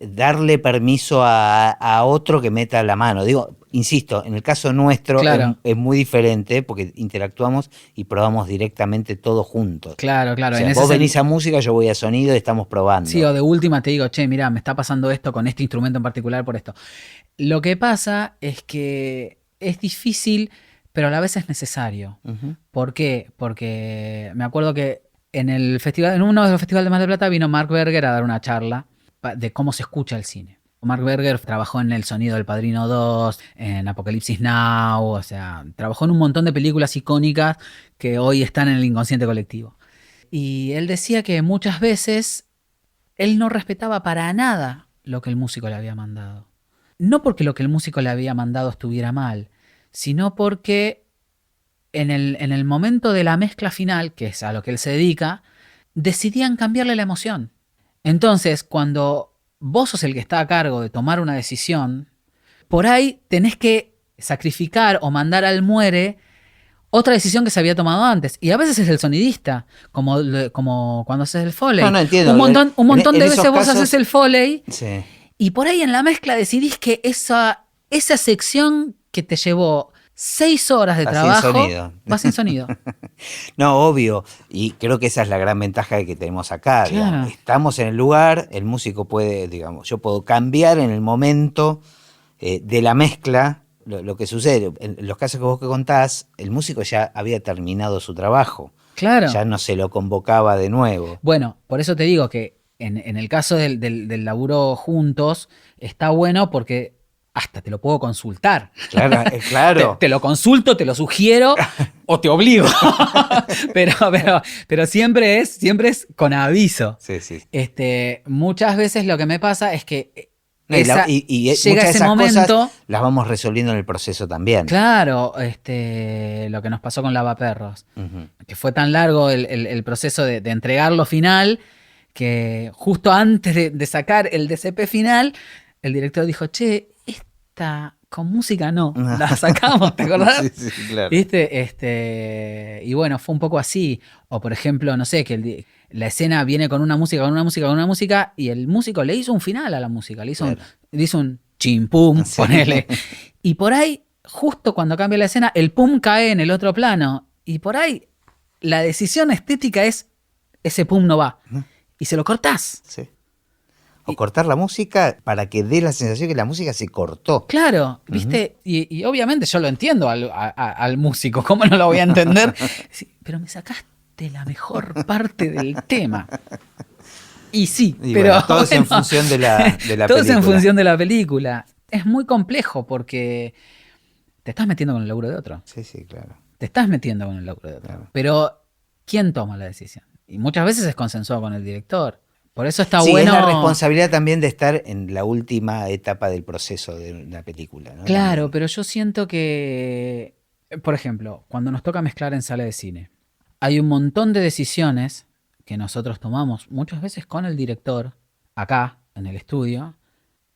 darle permiso a otro que meta la mano. Digo, insisto, en el caso nuestro Claro. es muy diferente porque interactuamos y probamos directamente todo juntos. Claro. O sea, En ese vos venís a música, yo voy a sonido y estamos probando. Sí, o de última te digo, che, mirá, me está pasando esto con este instrumento en particular por esto. Lo que pasa es que es difícil, pero a la vez es necesario. Ujú. ¿Por qué? Porque me acuerdo que en uno de los festivales de Mar del Plata vino Mark Berger a dar una charla de cómo se escucha el cine. Mark Berger trabajó en El sonido del Padrino 2, en Apocalipsis Now, o sea, trabajó en un montón de películas icónicas que hoy están en el inconsciente colectivo. Y él decía que muchas veces él no respetaba para nada lo que el músico le había mandado. No porque lo que el músico le había mandado estuviera mal, sino porque en el momento de la mezcla final, que es a lo que él se dedica, decidían cambiarle la emoción. Entonces, cuando vos sos el que está a cargo de tomar una decisión, por ahí tenés que sacrificar o mandar al muere otra decisión que se había tomado antes. Y a veces es el sonidista, como cuando haces el Foley. No, entiendo. Un montón En de esos veces vos casos- haces el Foley Sí. y por ahí en la mezcla decidís que esa sección que te llevó 6 horas de Va sin trabajo sonido. va sin sonido. No, obvio. Y creo que esa es la gran ventaja que tenemos acá. Claro. Digamos. Estamos en el lugar, el músico puede, digamos, yo puedo cambiar en el momento de la mezcla. Lo que sucede, en los casos que vos que contás, el músico ya había terminado su trabajo. Claro. Ya no se lo convocaba de nuevo. Bueno, por eso te digo que en el caso del laburo juntos, está bueno porque hasta te lo puedo consultar. Claro, claro. Te lo consulto, te lo sugiero o te obligo. pero siempre es con aviso. Sí, sí. Muchas veces lo que me pasa es que No, y llega muchas de ese esas momento. cosas las vamos resolviendo en el proceso también. Claro, lo que nos pasó con Lavaperros, Ujú. que fue tan largo el proceso de entregarlo final, que justo antes de sacar el DCP final, el director dijo, che, esta con música no, la sacamos, ¿te acordás? Sí, sí, claro. ¿Viste? Y bueno, fue un poco así. O por ejemplo, no sé, que la escena viene con una música, y el músico le hizo un final a la música, le hizo un chimpum, Sí. ponele. Y por ahí, justo cuando cambia la escena, el pum cae en el otro plano. Y por ahí, la decisión estética es, ese pum no va. Y se lo cortás. Sí. O cortar la música para que dé la sensación que la música se cortó. Claro, ¿viste? Y obviamente yo lo entiendo al músico, ¿cómo no lo voy a entender? Sí, pero me sacaste la mejor parte del tema. Y sí, Y pero bueno, todo es en bueno, función de la todo es en película. función de la película. Es muy complejo porque te estás metiendo con el laburo de otro. Sí, sí, claro. Te estás metiendo con el laburo de otro. Claro. Pero, ¿quién toma la decisión? Y muchas veces es consensuado con el director. Por eso está Sí, bueno. es la responsabilidad también de estar en la última etapa del proceso de una película, ¿no? Claro, También. pero yo siento que, por ejemplo, cuando nos toca mezclar en sala de cine, hay un montón de decisiones que nosotros tomamos muchas veces con el director, acá, en el estudio,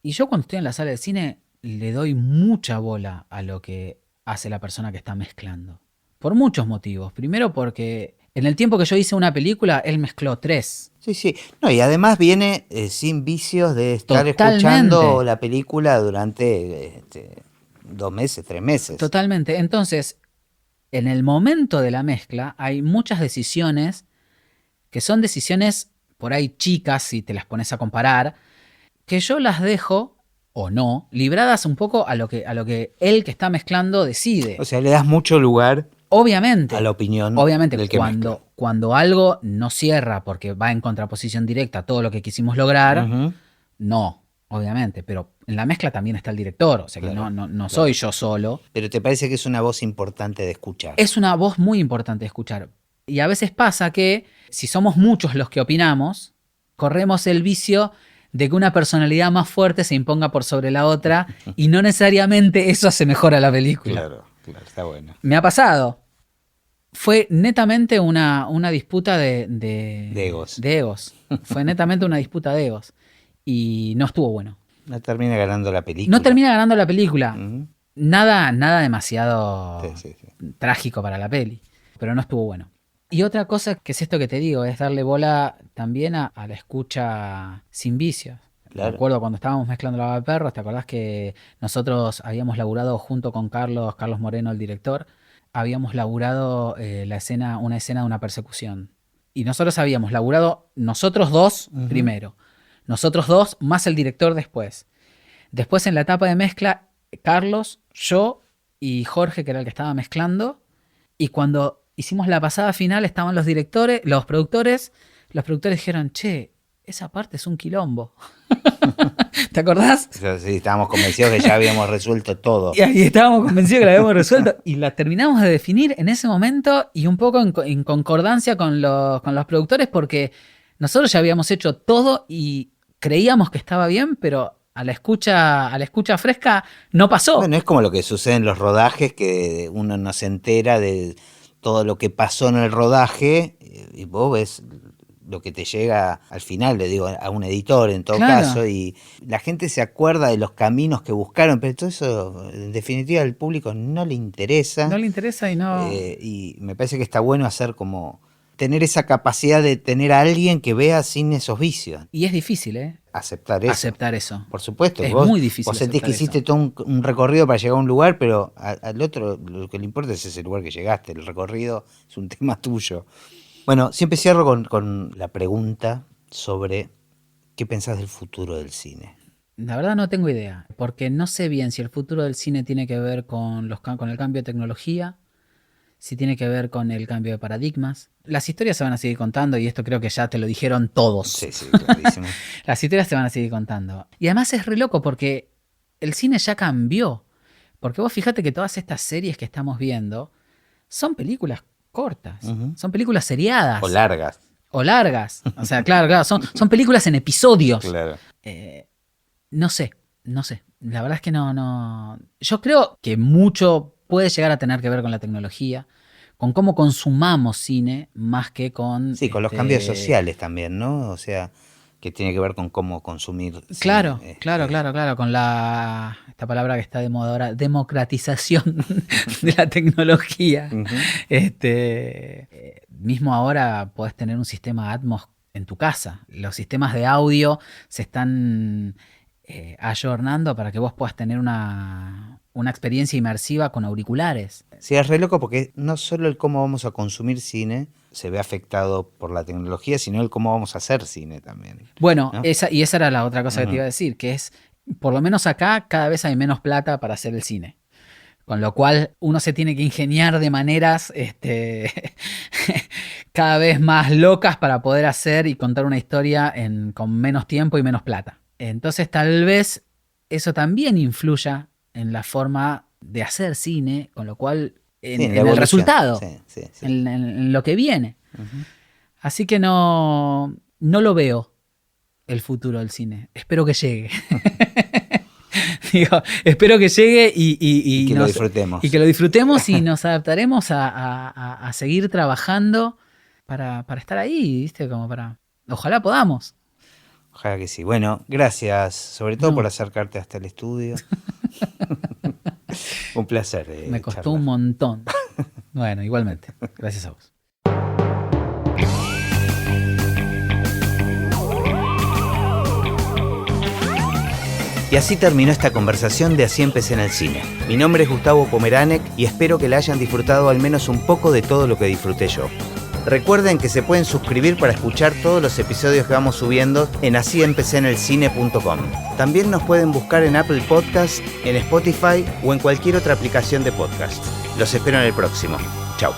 y yo cuando estoy en la sala de cine le doy mucha bola a lo que hace la persona que está mezclando. Por muchos motivos. Primero porque en el tiempo que yo hice una película, él mezcló 3. Sí, sí. No, y además viene sin vicios de estar Totalmente. escuchando la película durante 2 meses, 3 meses. Totalmente. Entonces, en el momento de la mezcla hay muchas decisiones que son decisiones por ahí chicas, si te las pones a comparar, que yo las dejo, o no, libradas un poco a lo que él que está mezclando decide. O sea, le das mucho lugar Obviamente. a la opinión Obviamente, del que mezcla. cuando algo no cierra porque va en contraposición directa a todo lo que quisimos lograr, Ujú. no, obviamente. Pero en la mezcla también está el director, o sea que Claro, no soy yo solo. Pero te parece que es una voz importante de escuchar. Es una voz muy importante de escuchar. Y a veces pasa que si somos muchos los que opinamos, corremos el vicio de que una personalidad más fuerte se imponga por sobre la otra y no necesariamente eso hace mejor a la película. Claro, está bueno. Me ha pasado. Fue netamente una disputa de egos. De egos. Fue netamente una disputa de egos. Y no estuvo bueno. No termina ganando la película. No termina ganando la película. Ujú. Nada demasiado Sí. trágico para la peli. Pero no estuvo bueno. Y otra cosa que es esto que te digo, es darle bola también a la escucha sin vicios. Claro. Me acuerdo cuando estábamos mezclando La Baba de Perros, ¿te acordás que nosotros habíamos laburado junto con Carlos Moreno, el director, habíamos laburado una escena de una persecución? Y nosotros habíamos laburado nosotros dos primero, nosotros dos más el director después. Después en la etapa de mezcla, Carlos, yo y Jorge, que era el que estaba mezclando, y cuando hicimos la pasada final estaban los productores dijeron, che, esa parte es un quilombo. ¿Te acordás? Sí, estábamos convencidos que ya habíamos resuelto todo. Y ahí estábamos convencidos que la habíamos resuelto. Y la terminamos de definir en ese momento y un poco en concordancia con los productores, porque nosotros ya habíamos hecho todo y creíamos que estaba bien, pero a la escucha fresca no pasó. Bueno, es como lo que sucede en los rodajes, que uno no se entera de todo lo que pasó en el rodaje y vos ves lo que te llega al final, le digo, a un editor en todo caso, y la gente se acuerda de los caminos que buscaron, pero todo eso, en definitiva, al público no le interesa. No le interesa y no... y me parece que está bueno hacer como... tener esa capacidad de tener a alguien que vea sin esos vicios. Y es difícil, ¿eh? Aceptar eso. Por supuesto. Es muy difícil. Vos sentís que hiciste todo un recorrido para llegar a un lugar, pero al otro lo que le importa es ese lugar que llegaste. El recorrido es un tema tuyo. Bueno, siempre cierro con la pregunta sobre qué pensás del futuro del cine. La verdad no tengo idea, porque no sé bien si el futuro del cine tiene que ver con el cambio de tecnología, si tiene que ver con el cambio de paradigmas. Las historias se van a seguir contando y esto creo que ya te lo dijeron todos. Sí, clarísimo. Las historias se van a seguir contando. Y además es re loco porque el cine ya cambió. Porque vos fíjate que todas estas series que estamos viendo son películas cortas, son películas seriadas. O largas. O sea, claro, son películas en episodios. Claro. No sé. La verdad es que no. Yo creo que mucho puede llegar a tener que ver con la tecnología, con cómo consumamos cine, más que con... Sí, con los cambios sociales también, ¿no? O sea, que tiene que ver con cómo consumir cine. Claro, con esta palabra que está de moda ahora, democratización de la tecnología. Mismo ahora podés tener un sistema Atmos en tu casa. Los sistemas de audio se están ayornando para que vos puedas tener una experiencia inmersiva con auriculares. Sí, es re loco porque no solo el cómo vamos a consumir cine se ve afectado por la tecnología, sino el cómo vamos a hacer cine también. Bueno, ¿no? esa era la otra cosa que te iba a decir, que es, por lo menos acá, cada vez hay menos plata para hacer el cine. Con lo cual uno se tiene que ingeniar de maneras cada vez más locas para poder hacer y contar una historia con menos tiempo y menos plata. Entonces tal vez eso también influya en la forma de hacer cine, con lo cual en el resultado, sí. En lo que viene. Así que no lo veo el futuro del cine. Espero que llegue. Digo, espero que llegue y que lo disfrutemos. Y que lo disfrutemos y nos adaptaremos a seguir trabajando para estar ahí, ¿viste? Ojalá podamos. Ojalá que sí. Bueno, gracias, sobre todo por acercarte hasta el estudio. Un placer. Me costó un montón. Bueno, igualmente. Gracias a vos. Y así terminó esta conversación de Así empecé en el cine. Mi nombre es Gustavo Pomeranek y espero que la hayan disfrutado al menos un poco de todo lo que disfruté yo. Recuerden que se pueden suscribir para escuchar todos los episodios que vamos subiendo en asíempecéenelcine.com. También nos pueden buscar en Apple Podcasts, en Spotify o en cualquier otra aplicación de podcast. Los espero en el próximo. Chau.